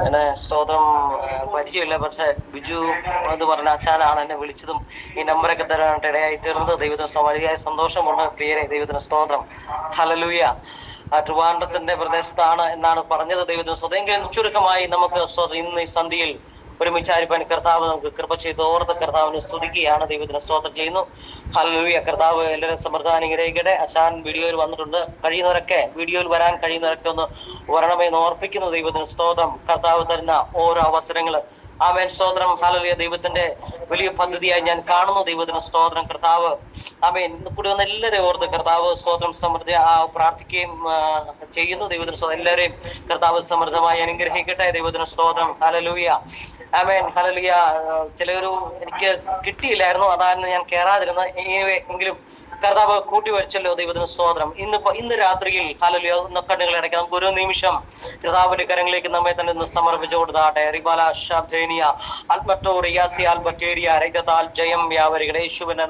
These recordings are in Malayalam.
എന്നെ സ്തോത്രം പരിചയമില്ല, പക്ഷെ ബിജു എന്ന് പറഞ്ഞ അച്ഛനാണ് എന്നെ വിളിച്ചതും ഈ നമ്പറൊക്കെ തരാനായിട്ട് ഇടയായി തീർന്നത്. ദൈവത്തിന് വലിയ സന്തോഷമുണ്ട്. പേരെ ദൈവത്തിന് സ്തോത്രം. ഹല്ലേലൂയ. ട്രിവാൻഡ്രത്തിന്റെ പ്രദേശത്താണ് എന്നാണ് പറഞ്ഞത്. ദൈവത്തിന് സ്തോത്രം. എങ്കിലും ചുരുക്കമായി നമുക്ക് ഇന്ന് ഈ സന്ധ്യയിൽ ഒരുമിച്ചായിരിക്കാൻ കർത്താവ് നമുക്ക് കൃപ ചെയ്ത് ഓർത്ത് കർത്താവിനെ സ്തുതിക്കുകയാണ്. ദൈവത്തിന് സ്തോത്രം ചെയ്യുന്നു. ഹല്ലേലൂയ. കർത്താവ് എല്ലാവരും സമൃദ്ധാനം അനുഗ്രഹിക്കട്ടെ. അച്ഛൻ വീഡിയോയിൽ വന്നിട്ടുണ്ട്. കഴിയുന്നവരൊക്കെ വീഡിയോയിൽ വരാൻ കഴിയുന്നവരൊക്കെ ഒന്ന് വരണമെന്ന് ഓർപ്പിക്കുന്നു. ദൈവത്തിന് സ്തോത്രം. കർത്താവ് തരുന്ന ഓരോ അവസരങ്ങള് ആമേൻ സ്തോത്രം. ഹല്ലേലൂയ. ദൈവത്തിന്റെ വലിയ പദ്ധതിയായി ഞാൻ കാണുന്നു. ദൈവത്തിന് സ്തോത്രം. കർത്താവ് ആമേൻ ഇന്ന് കൂടി വന്ന എല്ലാവരെയും ഓർത്ത് കർത്താവ് സ്തോത്രം സമൃദ്ധി പ്രാർത്ഥിക്കുകയും ചെയ്യുന്നു. ദൈവത്തിന് സ്തോത്രം. എല്ലാവരെയും കർത്താവ് സമൃദ്ധമായി അനുഗ്രഹിക്കട്ടെ. ദൈവത്തിന് സ്തോത്രം. ഹല്ലേലൂയ. ആമേൻ. ഹല്ലേലൂയ. ചിലൊരു എനിക്ക് കിട്ടിയില്ലായിരുന്നു, അതാണ് ഞാൻ കേറാതിരുന്നത്. എങ്കിലും കർത്താവ് കൂട്ടി വരച്ചല്ലോ. ദൈവത്തിന് സ്തോത്രം. ഇന്ന് രാത്രിയിൽ ഹല്ലേലൂയ കണ്ണുകൾ അടയ്ക്കാം. നമുക്ക് ഓരോ നിമിഷം കർത്താവിന്റെ കരങ്ങളിലേക്ക് നമ്മെ തന്നെ ഒന്ന് സമർപ്പിച്ചു കൊടുത്താട്ടെ. ജയം വ്യാപരികടെ യേശുവിന്റെ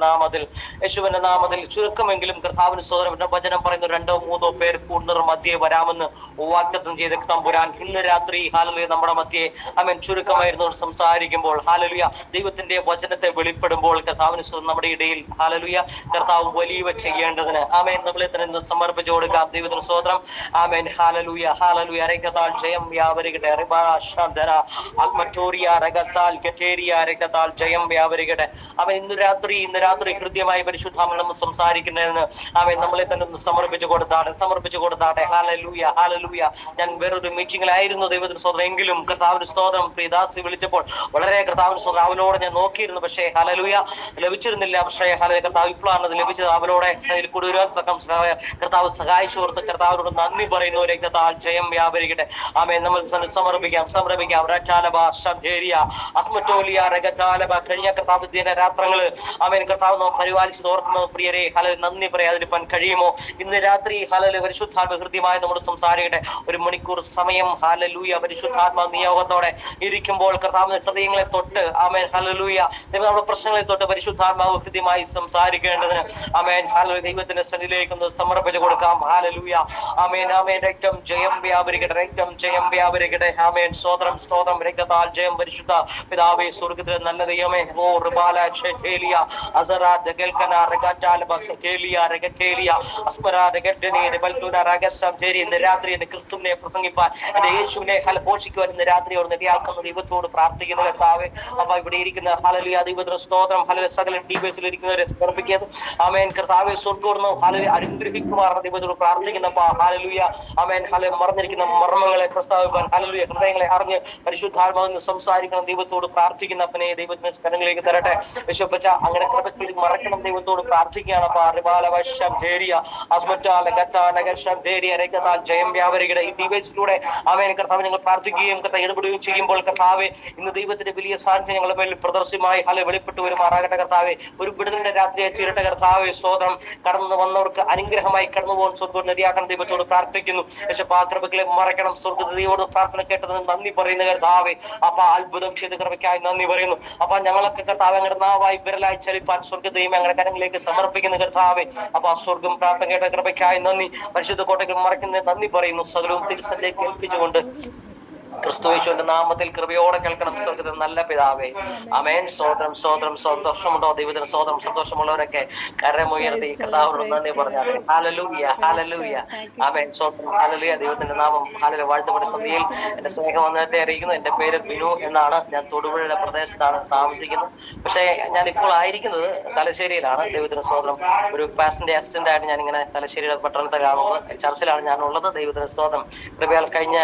നാമത്തിൽ ചുരുക്കമെങ്കിലും കർത്താവിന് സ്തോത്രം. വചനം പറയുന്നു, 2-3 പേർ കൂടുതൽ മധ്യേ വരാമെന്ന് വാഗ്ദത്തം ചെയ്ത തമ്പുരാൻ ഇന്ന് രാത്രി ഹല്ലേലൂയ നമ്മുടെ മധ്യേ ആമേൻ ചുരുക്കമായിരുന്നു സംസാരിക്കുമ്പോൾ ഹല്ലേലൂയ ദൈവത്തിന്റെ വചനത്തെ വെളിപ്പെടുമ്പോൾ കർത്താവിന് നമ്മുടെ ഇടയിൽ ഹല്ലേലൂയ കർത്താവ് വലിയ ചെയ്യേണ്ടതിന് ആമേൻ നമ്മളെ തന്നെ സമർപ്പിച്ചു കൊടുക്കാം. ദൈവത്തിന് സ്തോത്രം. ആമേൻ. ഹല്ലേലൂയ. ഹല്ലേലൂയ. രക്തത്താൽ ജയം വ്യാപരികട്ടെ. ജയം വ്യാപരികട്ടെ. അവൻ ഇന്ന് രാത്രി ഹൃദ്യമായി പരിശുദ്ധാമൻ നമ്മൾ സംസാരിക്കുന്നതിന് അവൻ നമ്മളെ തന്നെ ഒന്ന് സമർപ്പിച്ചു കൊടുത്താട്ടെ. ഹല്ലേലൂയ. ഹല്ലേലൂയ. ഞാൻ വേറൊരു മീറ്റിംഗിലായിരുന്നു. ദൈവത്തിന് സ്തോത്രം. എങ്കിലും കർത്താവിന് സ്തോത്രം. പ്രിയദാസി വിളിച്ചപ്പോൾ വളരെ കർത്താവിന് സ്തോത്രം അവനോട് ഞാൻ നോക്കിയിരുന്നു, പക്ഷേ ഹല്ലേലൂയ ലഭിച്ചിരുന്നില്ല. പക്ഷേ ഹല്ലേലൂയ കർത്താവ് ഇപ്പോഴാണ് അത് ലഭിച്ചത്. അവനോടെ കർത്താവ് സഹായിച്ചു കൊടുത്ത് കർത്താവിനോട് നന്ദി പറയുന്നു. രക്തത്താൽ ജയം വ്യാപരിക്കട്ടെ. ആമേൻ. നമ്മൾ സമർപ്പിക്കാം. കഴിഞ്ഞ കർത്താവ് ദിനരാത്രങ്ങള് ആമേൻ കർത്താവ് നാം പരിപാലിച്ച് ഓർക്കുന്നത് പ്രിയരെ ഹല്ലേലൂയ നന്ദി പറയാതിരിക്കാൻ കഴിയുമോ? ഇന്ന് രാത്രി ഹല്ലേലൂയ പരിശുദ്ധാത്മ ഹൃദ്യമായി നമ്മൾ സംസാരിക്കട്ടെ. 1 മണിക്കൂർ സമയം ഹല്ലേലൂയ പരിശുദ്ധാത്മ നിയോഗത്തോടെ ഇരിക്കുമ്പോൾ കർത്താവിന്റെ ഹൃദയങ്ങളെ തൊട്ട് ആമേൻ ഹല്ലേലൂയ നമ്മുടെ പ്രശ്നങ്ങളെ തൊട്ട് പരിശുദ്ധാത്മാവ് ഹൃദ്യമായി സംസാരിക്കേണ്ടതിന് ആമേൻ ഹല്ലേലൂയ ദൈവത്തിന്റെ സന്നിധിയിലേക്ക് ഒന്ന് സമർപ്പിച്ചു കൊടുക്കാം. ഹല്ലേലൂയ. ആമേൻ. ആമേൻ. രക്തം ജയം വ്യാപരിക്കട്ടെ. ആമേൻ. സ്തോത്രം. രക്തത്താൽ ജയം. പരിശുദ്ധ പിതാവേ സ്വർഗ്ഗത്തിലെ നല്ല ദൈവമേ, ഓ റിബാല ഷെറ്റേലിയ അസറാ ദഗൽകന റഗറ്റാല ബസകേലിയ റഗറ്റേലിയ അസ്മരാ റഗഡനി റിബൽതുന റഗസംജേരി. ഇന്ന് രാത്രി എന്റെ ക്രിസ്തുവിനെ പ്രസംഗിപ്പാൻ എന്റെ യേശുവിനെ ഘോഷിക്കുവാൻ ഇന്ന് രാത്രി അവിടെ നെടിയാക്കുന്ന ദൈവത്തോട് പ്രാർത്ഥിക്കുന്ന കർത്താവേ. അപ്പൊ ഇവിടെ ഇരിക്കുന്ന ഹല്ലേലൂയ ദൈവത്തിന് സ്തോത്രം. ഹല്ലേലൂയ സകല ഡിബേസിൽ ഇരിക്കുന്നവരെ സമർപ്പിക്കുന്നു. ആമേൻ. കർത്താവേ സ്വർഗ്ഗം ഹല്ലേലൂയ അനുഗ്രഹിക്കുമാറാണ് ദൈവത്തോട് പ്രാർത്ഥിക്കുന്നപ്പ ഹല്ലേലൂയ. ആമേൻ. ഹല്ലേലൂയ മറഞ്ഞിരിക്കുന്ന മർമ്മങ്ങളെ പ്രസ്താവിപ്പാൻ ഹല്ലേലൂയ ഹൃദയങ്ങളെ അറിഞ്ഞ് പരിശുദ്ധാത്മാവിന് സംസാരിക്കണം ദൈവത്തോട് പ്രാർത്ഥിക്കുന്ന അപ്പനെ ദൈവത്തിന്റെ കരങ്ങളിലേക്ക് തരട്ടെ. യശോപ്പച്ച അങ്ങനെ കൃപത്തിൽ മറക്കണം ദൈവത്തോട് പ്രാർത്ഥിക്കുകയാണ്. ജയം വ്യാപരികട്ടെ. ഈ ഡിവൈസിലൂടെ ആമേൻ കർത്താവ് ഞങ്ങൾ പ്രാർത്ഥിക്കുകയും ഇടപെടുകയും ചെയ്യുമ്പോൾ കർത്താവെ ഇന്ന് ദൈവത്തിന്റെ വലിയ സാന്നിധ്യം ഞങ്ങളുടെ മേൽ പ്രദർശനമായി ഹല്ലേലൂയ വെളിപ്പെട്ടു വരുമാറാകട്ടെ. കർത്താവെ ഒരു വിടുതലിന്റെ രാത്രിയായി തീരട്ടെ. കർത്താവെ സ്തോത്രം. കടന്നു വന്നവർക്ക് അനുഗ്രഹമായി കടന്നു പോകാൻ സ്വർഗ്ഗം നെടിയാക്കണം ദൈവത്തോട് പ്രാർത്ഥിക്കുന്നു. കൃപകളെ മറക്കണം. സ്വർഗ്ഗതയോട് പ്രാർത്ഥന കേട്ടതിന് നന്ദി പറയുന്ന കർത്താവെ അപ്പ അത്ഭുതം ചെയ്ത കൃപയ്ക്കായി നന്ദി പറയുന്നു. അപ്പൊ ഞങ്ങളൊക്കെ കർത്താവ് ഞങ്ങളുടെ നാവായി വിരലായി ചലിപ്പാൻ സ്വർഗ്ഗത്തെയും ഞങ്ങളുടെ കരങ്ങളിലേക്ക് സമർപ്പിക്കുന്ന കർത്താവെ അപ്പൊ സ്വർഗം പ്രാർത്ഥന കേട്ട കൃപയ്ക്കായി നന്ദി. പരിശുദ്ധ കോട്ടകൾ മറയ്ക്കുന്നതിന് നന്ദി പറയുന്നു. സകലവും തിരുസന്നിധിയിലേക്ക് ഏൽപ്പിച്ചുകൊണ്ട് ക്രിസ്തുയേശുവിന്റെ നാമത്തിൽ കൃപയോടെ കേൾക്കണം. സ്വർഗ്ഗത്തിൽ നല്ല പിതാവേ. ആമേൻ. സ്തോത്രം. സന്തോഷമുണ്ടോ? ദൈവത്തിന് സ്തോത്രം. സന്തോഷമുള്ളവരൊക്കെ കരമുയർത്തി കർത്താവിനോട് നന്ദി പറഞ്ഞാൽ ഹല്ലേലൂയ. ആമേൻ. സ്തോത്രം. ഹല്ലേലൂയ. ദൈവത്തിന്റെ നാമം ഹല്ലേലൂയ വാഴ്ത്തപ്പെട്ട സന്ധ്യയിൽ എന്റെ സ്നേഹം വന്നത്തെ അറിയിക്കുന്നു. എന്റെ പേര് ബിനു എന്നാണ്. ഞാൻ തൊടുപുഴയുടെ പ്രദേശത്താണ് താമസിക്കുന്നത്. പക്ഷേ ഞാൻ ഇപ്പോൾ ആയിരിക്കുന്നത് തലശ്ശേരിയിലാണ്. ദൈവത്തിന് സ്തോത്രം. ഒരു പാസഞ്ചർ അസിസ്റ്റന്റ് ആയിട്ട് ഞാനിങ്ങനെ തലശ്ശേരിയുടെ പട്ടണത്തിലാണ്, ചർച്ചിലാണ് ഞാൻ ഉള്ളത്. ദൈവത്തിന് സ്തോത്രം. കൃപയാൽ കഴിഞ്ഞ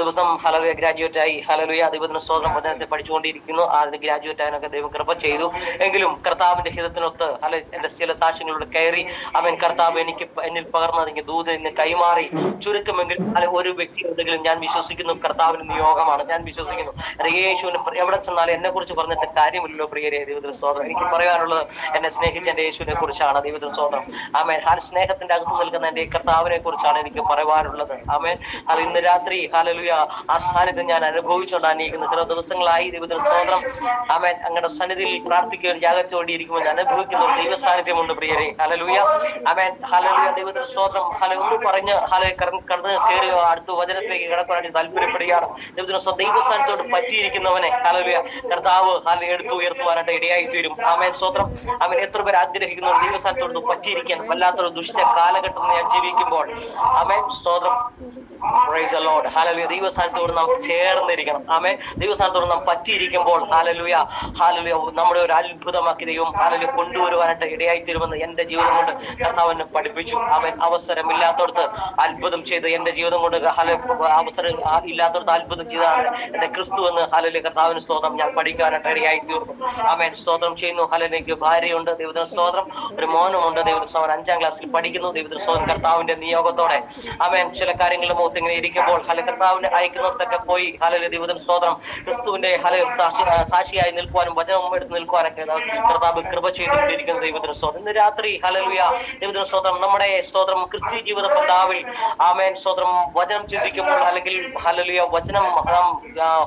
ദിവസം ഹല്ലേലൂയ ഗ്രാജുവേറ്റ് ആയി. ഹല്ലേലൂയ ദൈവത്തിന് സ്തോത്രം. വചനത്തെ പഠിച്ചുകൊണ്ടിരിക്കുന്നു. അതിന് ഗ്രാജുവേറ്റ് ആയതിനൊക്കെ ദൈവം കൃപ ചെയ്തു. എങ്കിലും കർത്താവിന്റെ ഹിതത്തിനൊത്ത് എന്റെ ചില സാക്ഷ്യങ്ങളിലൂടെ കയറി അവൻ കർത്താവ് എന്നിൽ പകർന്നത് ദൂത് എന്ന് കൈമാറി. ചുരുക്കമെങ്കിൽ ഒരു വ്യക്തി ഉണ്ടെങ്കിലും ഞാൻ വിശ്വസിക്കുന്നു കർത്താവിന് നിയോഗമാണ്. ഞാൻ വിശ്വസിക്കുന്നു യേശുവിന് എവിടെ ചെന്നാലും എന്നെ കുറിച്ച് പറഞ്ഞിട്ട് കാര്യമില്ലല്ലോ പ്രിയരെ. ദൈവത്തിന് സ്തോത്രം. എനിക്ക് പറയാനുള്ളത് എന്നെ സ്നേഹിച്ച എന്റെ യേശുവിനെ കുറിച്ചാണ്. ദൈവത്തിന് സ്തോത്രം. ആമേൻ. ആ സ്നേഹത്തിന്റെ അകത്ത് നിൽക്കുന്ന എന്റെ കർത്താവിനെ കുറിച്ചാണ് എനിക്ക് പറയാനുള്ളത്. ആമേൻ. ഇന്ന് രാത്രി ഹല്ലേലൂയ ആ സാന്നിധ്യം ഞാൻ അനുഭവിച്ചുകൊണ്ടാണ് ഇരിക്കുന്നത്. ചില ദിവസങ്ങളായി ദൈവത്തിന് സ്തോത്രം ആമേൻ അങ്ങയുടെ സന്നിധിയിൽ പ്രാർത്ഥിക്കുകയും ജാഗരിച്ചുകൊണ്ടിരിക്കുമ്പോൾ ഞാൻ അനുഭവിക്കുന്ന ഒരു ദൈവ സാന്നിധ്യമുണ്ട് പ്രിയരെ. ഹല്ലേലൂയ ആമേൻ. ഹല്ലേലൂയ. ദൈവത്തിന് സ്തോത്രം. ഒന്ന് പറഞ്ഞ് കടന്ന് കയറി അടുത്ത വചനത്തിലേക്ക് കിടക്കുവാനായിട്ട് താല്പര്യപ്പെടുകയാണ്. ദൈവത്തിന് ദൈവ സ്ഥാനത്തോട് പറ്റിയിരിക്കുന്നവനെ ഹല്ലേലൂയ കർത്താവ് എടുത്തു ഉയർത്തുവാനായിട്ട് ഇടയായി തീരും. ആമേൻ സ്തോത്രം. ആമേൻ. എത്ര പേർ ആഗ്രഹിക്കുന്ന ഒരു ദൈവസ്ഥാനത്തോട് പറ്റിയിരിക്കാൻ വല്ലാത്തൊരു ദുഷ്ട കാലഘട്ടം ഞാൻ ജീവിക്കുമ്പോൾ ആമേൻ സ്തോത്രം. Praise the Lord. Hallelujah. ദൈവസ്ഥാനത്തോട് നാം ചേർന്നിരിക്കണം. ആമേൻ. ദൈവസ്ഥാനത്തോട് നാം പറ്റിയിരിക്കുമ്പോൾ ഹല്ലേലൂയ ഹല്ലേലൂയ നമ്മുടെ ഒരു അത്ഭുതമാക്കി ദൈവം ഹല്ലേലൂയ കൊണ്ടുവരുവാനായിട്ട് ഇടയായി തീരുമെന്ന് എന്റെ ജീവിതം കൊണ്ട് കർത്താവ് എന്നെ പഠിപ്പിച്ചു. ആമേൻ. അവസരമില്ലാത്തടത്ത് അത്ഭുതം ചെയ്ത് എന്റെ ജീവിതം കൊണ്ട് അവസരം ഇല്ലാത്തടത്ത് അത്ഭുതം ചെയ്താണ് എന്റെ ക്രിസ്തു എന്ന് ഹല്ലേലൂയ കർത്താവിന് സ്തോത്രം ഞാൻ പഠിക്കാനായിട്ട് ഇടയായി തീർന്നു. ആമേൻ. സ്തോത്രം ചെയ്യുന്നു. ഹല്ലേലൂയ. ഭാര്യയുണ്ട്. ദൈവത്തിന് സ്തോത്രം. ഒരു മോനുമുണ്ട്. ദൈവത്തിന് സ്തോത്രം. 5ാം ക്ലാസ്സിൽ പഠിക്കുന്നു. ദൈവത്തിന് സ്തോത്രം. കർത്താവിന്റെ നിയോഗത്തോടെ ആമേൻ. ചില കാര്യങ്ങളുടെ മുഖത്ത് ഇങ്ങനെ ഇരിക്കുമ്പോൾ കർത്താവിനെ അയക്കുന്നിടത്തൊക്കെ പോയി ഹല്ലേലൂയ ദൈവത്തിന് സ്തോത്രം ക്രിസ്തുവിന്റെ സാക്ഷിയായി നിൽക്കുവാനും വചനം എടുത്ത് നിൽക്കുവാനൊക്കെ കർത്താവ് കൃപ ചെയ്തുകൊണ്ടിരിക്കുന്ന ദൈവത്തിന് സ്തോത്രം. ഇന്ന് രാത്രി ഹല്ലേലൂയ ദൈവത്തിന് സ്തോത്രം നമ്മുടെ സ്തോത്രം ക്രിസ്ത്യ ജീവിത പന്ഥാവിൽ ആമേൻ സ്തോത്രം വചനം ചിന്തിക്കുമ്പോൾ അല്ലെങ്കിൽ ഹല്ലേലൂയ വചനം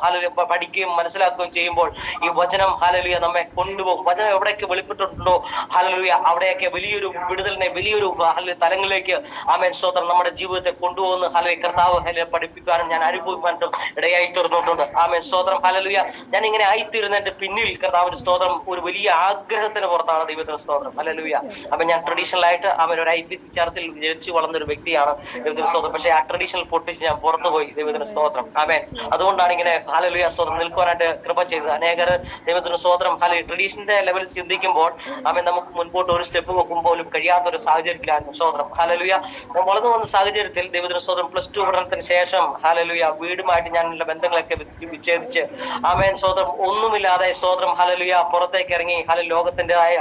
ഹല്ലേലൂയ പഠിക്കുകയും മനസ്സിലാക്കുകയും ചെയ്യുമ്പോൾ ഈ വചനം ഹല്ലേലൂയ നമ്മെ കൊണ്ടുപോകും. വചനം എവിടെയൊക്കെ വെളിപ്പെട്ടിട്ടുണ്ടോ ഹല്ലേലൂയ അവിടെയൊക്കെ വലിയൊരു വിടുതലിനെ വലിയൊരു തലങ്ങളിലേക്ക് ആമേൻ സ്തോത്രം നമ്മുടെ ജീവിതത്തെ കൊണ്ടുപോകുന്ന ഹല്ലേലൂയ കർത്താവ് പഠിപ്പിക്കാനും ഞാൻ അനുഭവിക്കാനും ഇടയായി തീർന്നിട്ടുണ്ട്. ആമേൻ സ്തോത്രം. ഹല്ലേലൂയ. ഞാൻ ഇങ്ങനെ ആയിത്തീരുന്നതിന്റെ പിന്നിൽ കർത്താവിന്റെ സ്തോത്രം ഒരു വലിയ ആഗ്രഹത്തിന് പുറത്താണ് ദൈവത്തിന് സ്തോത്രം. ഹല്ലേലൂയ. അപ്പൊ ഞാൻ ട്രഡീഷണൽ ആയിട്ട് ഒരു IPC ചർച്ചിൽ ജനിച്ചു വളർന്നൊരു വ്യക്തിയാണ് ദൈവത്തിന് സ്തോത്രം. പക്ഷെ ആ ട്രഡീഷണൽ പൊട്ടിച്ച് ഞാൻ പുറത്തുപോയി ദൈവത്തിന് സ്തോത്രം. ആമേൻ. അതുകൊണ്ടാണ് ഇങ്ങനെ ഹല്ലേലൂയ സ്തോത്രം നിൽക്കുവാനായിട്ട് കൃപ ചെയ്തത്. അനേകർ ദൈവത്തിന് സ്തോത്രം ട്രഡീഷന്റെ ലെവലിൽ ചിന്തിക്കുമ്പോൾ ആമേൻ നമുക്ക് മുൻപോട്ട് ഒരു സ്റ്റെപ്പ് വെക്കുമ്പോൾ പോലും കഴിയാത്തൊരു സാഹചര്യത്തിലാണ് സ്തോത്രം. ഹല്ലേലൂയ. വളർന്നു വന്ന സാഹചര്യത്തിൽ ദൈവത്തിന് സ്തോത്രം +2 പഠനത്തിന് ശേഷം ഹല്ലേലൂയ വീടുമായിട്ട് ഞാൻ എൻ്റെ ബന്ധങ്ങളൊക്കെ വിച്ഛേദിച്ച് ആമേൻ സ്തോത്രം ഒന്നുമില്ലാതെ സ്തോത്രം ഹല്ലേലൂയ പുറത്തേക്ക് ഇറങ്ങി ലോകത്തിൻ്റെതായ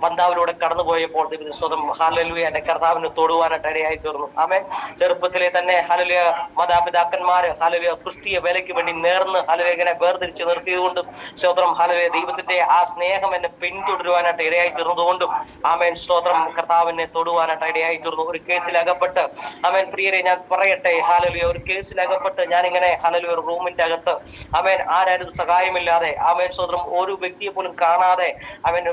പന്താവിലൂടെ കടന്നുപോയപ്പോൾ ദൈവത്തിന് സ്തോത്രം ഹല്ലേലൂയ എൻ്റെ കർത്താവിന് തൊടുവാനായിട്ട് ഇടയായി തീർന്നു. ആമേൻ. ചെറുപ്പത്തിലെ തന്നെ ഹല്ലേലൂയ മാതാപിതാക്കന്മാര് ഹല്ലേലൂയ ക്രിസ്തീയ വേലയ്ക്ക് വേണ്ടി നേർന്ന് ഹല്ലേലൂയ ഇങ്ങനെ വേർതിരിച്ച് നിർത്തിയതുകൊണ്ടും സ്തോത്രം ഹല്ലേലൂയ ദൈവത്തിന്റെ ആ സ്നേഹം എന്നെ പിന്തുടരുവാനായിട്ട് ഇടയായി തീർന്നതുകൊണ്ടും ആമേൻ സ്തോത്രം കർത്താവിനെ തൊടുവാനായിട്ട് ഇടയായി തീർന്നു. ഒരു കേസിൽ അകപ്പെട്ട് ആമേൻ പ്രിയരെ ഞാൻ പറയട്ടെ ഹല്ലേലൂയ ഒരു കേസിൽ അകപ്പെട്ട് ഞാനിങ്ങനെ ഹല്ലേലൂയ ഒരു റൂമിന്റെ അകത്ത് ആമേൻ ആരും സഹായമില്ലാതെ ആമേൻ സ്തോത്രം ഒരു വ്യക്തിയെ പോലും കാണാതെ ആമേൻ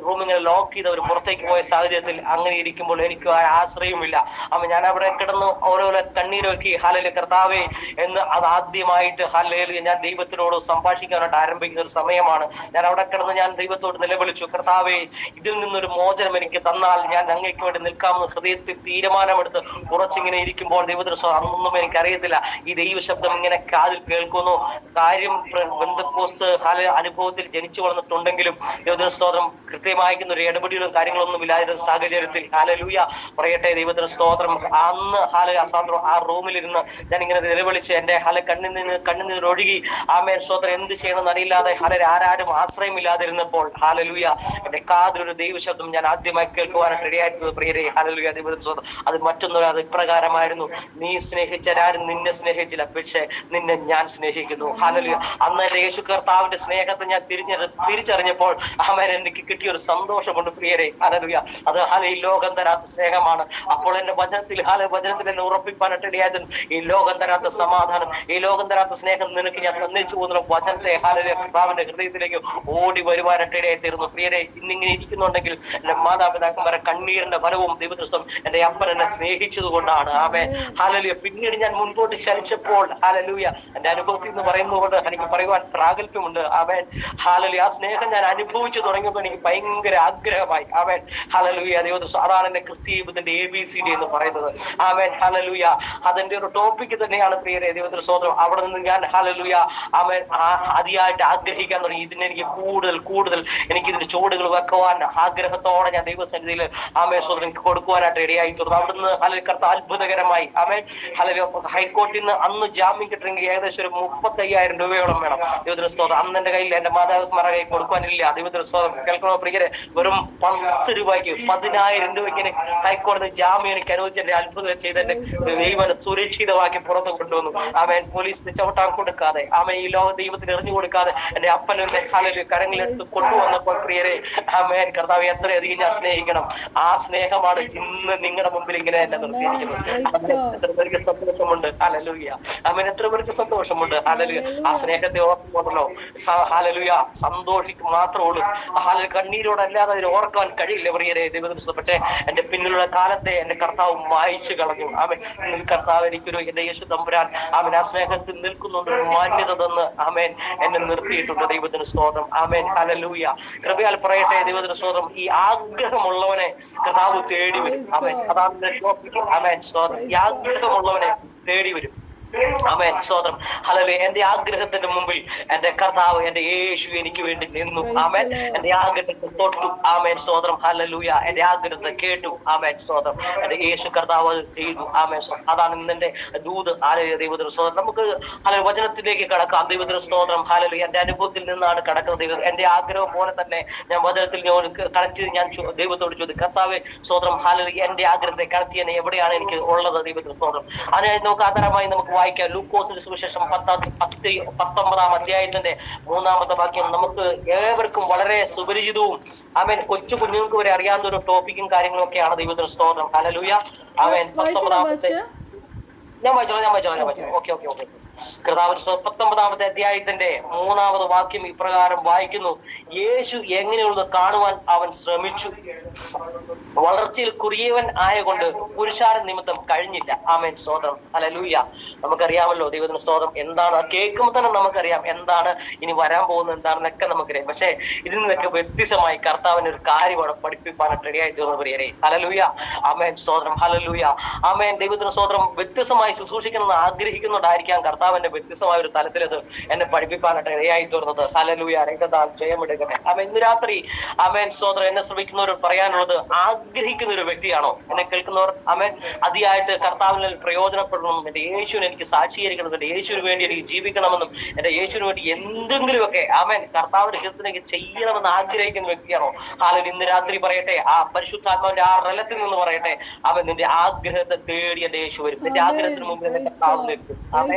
റൂമിങ്ങനെ ലോക്ക് ചെയ്ത് അവർ പുറത്തേക്ക് പോയ സാഹചര്യത്തിൽ അങ്ങനെ ഇരിക്കുമ്പോൾ എനിക്ക് ആശ്രയമില്ല. അപ്പൊ ഞാൻ അവിടെ കിടന്ന് ഓരോരോ കണ്ണീരൊക്കെ ഹല്ലേലൂയ കർത്താവേ എന്ന് അത് ആദ്യമായിട്ട് ഹല്ലേലൂയ ഞാൻ ദൈവത്തിനോട് സംഭാഷിക്കാനായിട്ട് ആരംഭിക്കുന്ന ഒരു സമയമാണ്. ഞാൻ അവിടെ കിടന്ന് ഞാൻ ദൈവത്തോട് നിലവിളിച്ചു, കർത്താവേ ഇതിൽ നിന്നൊരു മോചനം എനിക്ക് തന്നാൽ ഞാൻ അങ്ങേക്ക് വേണ്ടി നിൽക്കാമെന്ന് ഹൃദയത്തിൽ തീരുമാനമെടുത്ത് ഉറച്ചിങ്ങനെ ഇരിക്കുമ്പോൾ ദൈവത്തിന് അന്നൊന്നും എനിക്കറിയത്തില്ല ഈ ദൈവ ശബ്ദം ഇങ്ങനെ കാതിൽ കേൾക്കുന്നു. കാര്യം പെന്തക്കോസ്ത് അനുഭവത്തിൽ ജനിച്ചു വളർന്നിട്ടുണ്ടെങ്കിലും ദൈവത്തിന് സ്തോത്രം കൃത്യമായിരിക്കുന്ന ഒരു ഇടപെടലും കാര്യങ്ങളൊന്നും ഇല്ലാത്ത സാഹചര്യത്തിൽ ഹല്ലേലൂയ പറയട്ടെ ദൈവത്തിന് സ്തോത്രം അന്ന് ആ റൂമിലിരുന്ന് ഞാൻ ഇങ്ങനെ നിലവിളിച്ച് എന്റെ കണ്ണിൽ ഒഴുകി ആമേൻ സ്തോത്രം എന്ത് ചെയ്യണമെന്ന് അറിയില്ലാതെ ആരാരും ആശ്രയമില്ലാതിരുന്നപ്പോൾ ഹല്ലേലൂയ എന്റെ കാതിലൊരു ദൈവശബ്ദം ഞാൻ ആദ്യമായി കേൾക്കുവാനായിട്ട് ഇടയായിട്ടുള്ളത് പ്രിയരെ. ഹല്ലേലൂയ ദൈവത്തിന് സ്തോത്രം. അത് മറ്റൊന്നും അത് ഇപ്രകാരമായിരുന്നു, നീ സ്നേഹിച്ചവരാരും നിന്നെ സ്നേഹിച്ചില്ല, പക്ഷേ നിന്നെ ഞാൻ സ്നേഹിക്കുന്നു. ഹല്ലേലൂയ. അന്ന് എന്റെ യേശു കർത്താവിന്റെ സ്നേഹത്തെ ഞാൻ തിരിച്ചറിഞ്ഞപ്പോൾ ആമേൻ എനിക്ക് കിട്ടിയ ഒരു സന്തോഷമുണ്ട് പ്രിയരെ. ഹല്ലേലൂയ. അത് ഈ ലോകം തരാത്ത സ്നേഹമാണ്. അപ്പോൾ എന്റെ വചനത്തിൽ എന്നെ ഉറപ്പിക്കാനായിട്ട് ഇടയായത് ഈ ലോകം തരാത്ത സമാധാനം, ഈ ലോകം തരാത്ത സ്നേഹം നിനക്ക് ഞാൻ തന്നിച്ചു പോകുന്ന വചനത്തെ ഹല്ലേലൂയ കർത്താവിന്റെ ഹൃദയത്തിലേക്ക് ഓടി വരുവാനായിട്ട് ഇടയായി തീർന്നു പ്രിയരെ. ഇന്നിങ്ങനെ ഇരിക്കുന്നുണ്ടെങ്കിൽ എന്റെ മാതാപിതാക്കന്മാരെ കണ്ണീരിന്റെ ഫലവും ദൈവദിവസം എന്റെ അപ്പൻ എന്നെ സ്നേഹിച്ചത് കൊണ്ടാണ്. ആമേൻ. ഹല്ലേലൂയ. പിന്നീട് ഞാൻ മുൻപോട്ട് ചലിച്ചപ്പോൾ ഹല്ലേലൂയ എന്റെ അനുഭവത്തിൽ നിന്ന് പറയുന്നതുകൊണ്ട് എനിക്ക് പറയുവാൻ പ്രാഗൽഭ്യമുണ്ട്. ആമേൻ. ഹല്ലേലൂയ. ആ സ്നേഹം ഞാൻ അനുഭവിച്ചു തുടങ്ങിയപ്പോൾ എനിക്ക് ഭയങ്കര ആഗ്രഹമായി. ആമേൻ. ഹല്ലേലൂയ. അതാണ് എന്റെ ക്രിസ്തീയ ജീവിതത്തിന്റെ ABCD എന്ന് പറയുന്നത്. ആമേൻ. ഹല്ലേലൂയ. അതെന്റെ ഒരു ടോപ്പിക് തന്നെയാണ് പ്രിയരെ ദൈവത്തിന്റെ സ്തോത്രം. അവിടെ നിന്ന് ഞാൻ ഹല്ലേലൂയ ആമേൻ അതിയായിട്ട് ആഗ്രഹിക്കാൻ തുടങ്ങി. ഇതിനെനിക്ക് കൂടുതൽ എനിക്ക് ഇതിന്റെ ചുവടുകൾ വെക്കുവാൻ ആഗ്രഹത്തോടെ ഞാൻ ദൈവസന്നിധിയിൽ ആമേൻ സ്തോത്രം എനിക്ക് കൊടുക്കുവാനായിട്ട് ഇടയായി തീർന്നു. അവിടുന്ന് ഹല്ലേലൂയ കർത്താവ് അത്ഭുതകരമായി ആമേൻ ഹല്ലേലൂയ ഹൈക്കോടതിയിൽ നിന്ന് അന്ന് ജാമ്യം കിട്ടണമെങ്കിൽ ഏകദേശം ഒരു 35,000 രൂപയോളം വേണം ദൈവത്തിന്റെ സ്തോത്രം. അന്ന് എന്റെ കയ്യിൽ എന്റെ മാതാപിതാക്കന്മാരുടെ കയ്യിൽ കൊടുക്കുവാനില്ല. ദൈവത്തിന്റെ സ്തോത്രം കേൾക്കണോ പ്രിയരെ? പ്രിയരെ, വെറും 10 രൂപയ്ക്ക് 10,000 രൂപയ്ക്ക് ഹൈക്കോടതി ജാമ്യം എനിക്ക് അനുവദിച്ച് എന്റെ അത്ഭുതം ചെയ്ത് എന്റെ ദൈവം സുരക്ഷിതമാക്കി പുറത്ത് കൊണ്ടുവന്നു. ആമേൻ. പോലീസിന് ചവിട്ടാൻ കൊടുക്കാതെ, ആമേൻ, ഈ ലോക ദൈവത്തിന് എറിഞ്ഞു കൊടുക്കാതെ എന്റെ അപ്പനെന്നെ ഹാലലൂയ കരങ്ങളിലെടുത്ത് കൊണ്ടുവന്നപ്പോൾ പ്രിയരെ, ആമേൻ, കർത്താവ് എത്രയധികം ഞാൻ സ്നേഹിക്കണം. ആ സ്നേഹമാണ് ഇന്ന് നിങ്ങളുടെ മുമ്പിൽ ഇങ്ങനെ എന്നെ നിർത്തിയിരിക്കുന്നത്. എത്ര പേർക്ക് സന്തോഷമുണ്ട്. ഹല്ലേലൂയ. ആമേൻ. എത്ര പേർക്ക് സന്തോഷമുണ്ട്. ഹല്ലേലൂയ. ആ സ്നേഹത്തെ ഓർക്കുമ്പോഴല്ലോ ഹല്ലേലൂയ സന്തോഷിക്കും മാത്രമേ ഉള്ളൂ. കണ്ണീരോടല്ലാതെ അതിന് ഓർക്കാൻ കഴിയില്ല പ്രിയരെ ദൈവത്തിന്. പക്ഷേ എന്റെ പിന്നിലുള്ള കാലത്തെ എന്റെ കർത്താവ് മായ്ച്ചു കളഞ്ഞു. ആമേൻ. കർത്താവ് എനിക്കൊരു എന്റെ യേശു തമ്പുരാൻ ആമേൻ ആ സ്നേഹത്തിൽ നിൽക്കുന്നുണ്ട്, ഒരു മാന്യത തന്ന് ആമേൻ എന്നെ നിർത്തിയിട്ടുണ്ട്. ദൈവത്തിന് സ്തോത്രം. ആമേൻ. ഹല്ലേലൂയ. കൃപയാൽ പറയട്ടെ ദൈവത്തിന് സ്തോത്രം. ഈ ആഗ്രഹമുള്ളവനെ കർത്താവ് തേടി വരും. ആമേൻ. അതാണ് ടോപ്പിക്. ആമേൻ. സ്തോത്രം. ഈ ആഗ്രഹമുള്ളവനെ തേടി വരും. ആമേൻ. സ്തോത്രം. ഹല്ലേലൂയ. എന്റെ ആഗ്രഹത്തിന്റെ മുമ്പിൽ എന്റെ കർത്താവ്, എന്റെ യേശു എനിക്ക് വേണ്ടി നിന്നു. ആമേൻ. എന്റെ ആഗ്രഹത്തെ തൊട്ടു. ആമേൻ. സ്തോത്രം. ഹല്ലേലൂയ. എന്റെ ആഗ്രഹത്തെ കേട്ടു. ആമേൻ. സ്തോത്രം. എന്റെ യേശു കർത്താവ് അത് ചെയ്തു. ആമേൻ. അതാണ് ഇന്നെന്റെ ദൂത്. ഹല്ലേലൂയ. ദൈവത്തിന് സ്തോത്രം. നമുക്ക് വചനത്തിലേക്ക് കടക്കാം. ദൈവത്തിന് സ്തോത്രം. ഹല്ലേലൂയ. എന്റെ അനുഭവത്തിൽ നിന്നാണ് കടക്കുന്നത്. ദൈവം എന്റെ ആഗ്രഹം പോലെ തന്നെ ഞാൻ വചനത്തിൽ കണക്ട് ചെയ്ത് ഞാൻ ദൈവത്തോട് ചോദിക്കും, കർത്താവേ സ്തോത്രം. ഹല്ലേലൂയ. എന്റെ ആഗ്രഹത്തെ കണക്ട് ചെയ്യാൻ എവിടെയാണ് എനിക്ക് ഉള്ളത്? ദൈവത്തിന് സ്തോത്രം. അതിനെ നമുക്ക് ആധാരമായി നമുക്ക് വായിക്കാം. ലൂക്കോസിന്റെ സുവിശേഷം 19-ാം അധ്യായത്തിന്റെ 3-ാമത്തെ വാക്യം നമുക്ക് ഏവർക്കും വളരെ സുപരിചിതവും ആമേൻ കൊച്ചു കുഞ്ഞുങ്ങൾക്ക് വരെ അറിയാവുന്ന ഒരു ടോപ്പിക്കും കാര്യങ്ങളും ഒക്കെയാണ്. ദൈവത്തിന് സ്തോത്രം. ഹല്ലേലൂയ. ആമേൻ. 19-ാമത്തെ ഞാൻ വായിച്ചോളാം. ഓക്കെ. കർത്താവ് 19-ാമത്തെ അധ്യായത്തിന്റെ 3-ാമത് വാക്യം ഇപ്രകാരം വായിക്കുന്നു: യേശു എങ്ങനെയുള്ളത് കാണുവാൻ അവൻ ശ്രമിച്ചു, വളർച്ചയിൽ കുറിയവൻ ആയകൊണ്ട് പുരുഷാരം നിമിത്തം കഴിഞ്ഞില്ല. ആമേൻ. സ്തോത്രം. ഹല്ലേലൂയ. നമുക്കറിയാമല്ലോ ദൈവത്തിന് സ്തോത്രം. എന്താണ് കേൾക്കുമ്പോൾ തന്നെ നമുക്കറിയാം എന്താണ് ഇനി വരാൻ പോകുന്നത് എന്താണെന്നൊക്കെ നമുക്കറിയാം. പക്ഷെ ഇതിൽ നിന്നൊക്കെ വ്യത്യസ്തമായി കർത്താവിന് ഒരു കാര്യമാണ് പഠിപ്പിക്കാനായിട്ട് റെഡിയായി തീർന്നു പ്രിയരെ. ഹല്ലേലൂയ. ആമേൻ. സ്തോത്രം. ഹല്ലേലൂയ. ആമേൻ. ദൈവത്തിന് സ്തോത്രം. വ്യത്യസ്തമായി ശുശ്രൂഷിക്കണമെന്ന് ആഗ്രഹിക്കുന്നുണ്ടായിരിക്കാം കർത്താവിന്റെ വ്യത്യസ്തമായ ഒരു തലത്തിലത് എന്നെ പഠിപ്പിക്കാനായിട്ട് ഇടയായി തീർന്നത്. ഹല്ലേലൂയ. രംഗത്താൽ ജയമെടുക്കട്ടെ. ആമേൻ. ഇന്ന് രാത്രി ആമേൻ സ്തോത്രം എന്നെ ശ്രമിക്കുന്നവർ പറയാനുള്ളത്, ആഗ്രഹിക്കുന്ന ഒരു വ്യക്തിയാണോ എന്നെ കേൾക്കുന്നവർ? ആമേൻ. അതിയായിട്ട് കർത്താവിൽ പ്രയോജനപ്പെടണം, എന്റെ യേശുവിനെ എനിക്ക് സാക്ഷീകരിക്കണം, എന്റെ യേശുവിന് വേണ്ടി എനിക്ക് ജീവിക്കണമെന്നും എന്റെ യേശുവിന് വേണ്ടി എന്തെങ്കിലുമൊക്കെ ആമേൻ കർത്താവിന്റെ ഹിതത്തിലേക്ക് ചെയ്യണമെന്ന് ആഗ്രഹിക്കുന്ന വ്യക്തിയാണോ? ഹാലൻ ഇന്ന് രാത്രി പറയട്ടെ, ആ പരിശുദ്ധാത്മാവിന്റെ ആ റലത്തിൽ നിന്ന് പറയട്ടെ, അവൻ നിന്റെ ആഗ്രഹത്തെ തേടി എന്റെ യേശു വരും. നിന്റെ ആഗ്രഹത്തിന് മുമ്പിൽ എന്റെ കർത്താവിലേക്ക്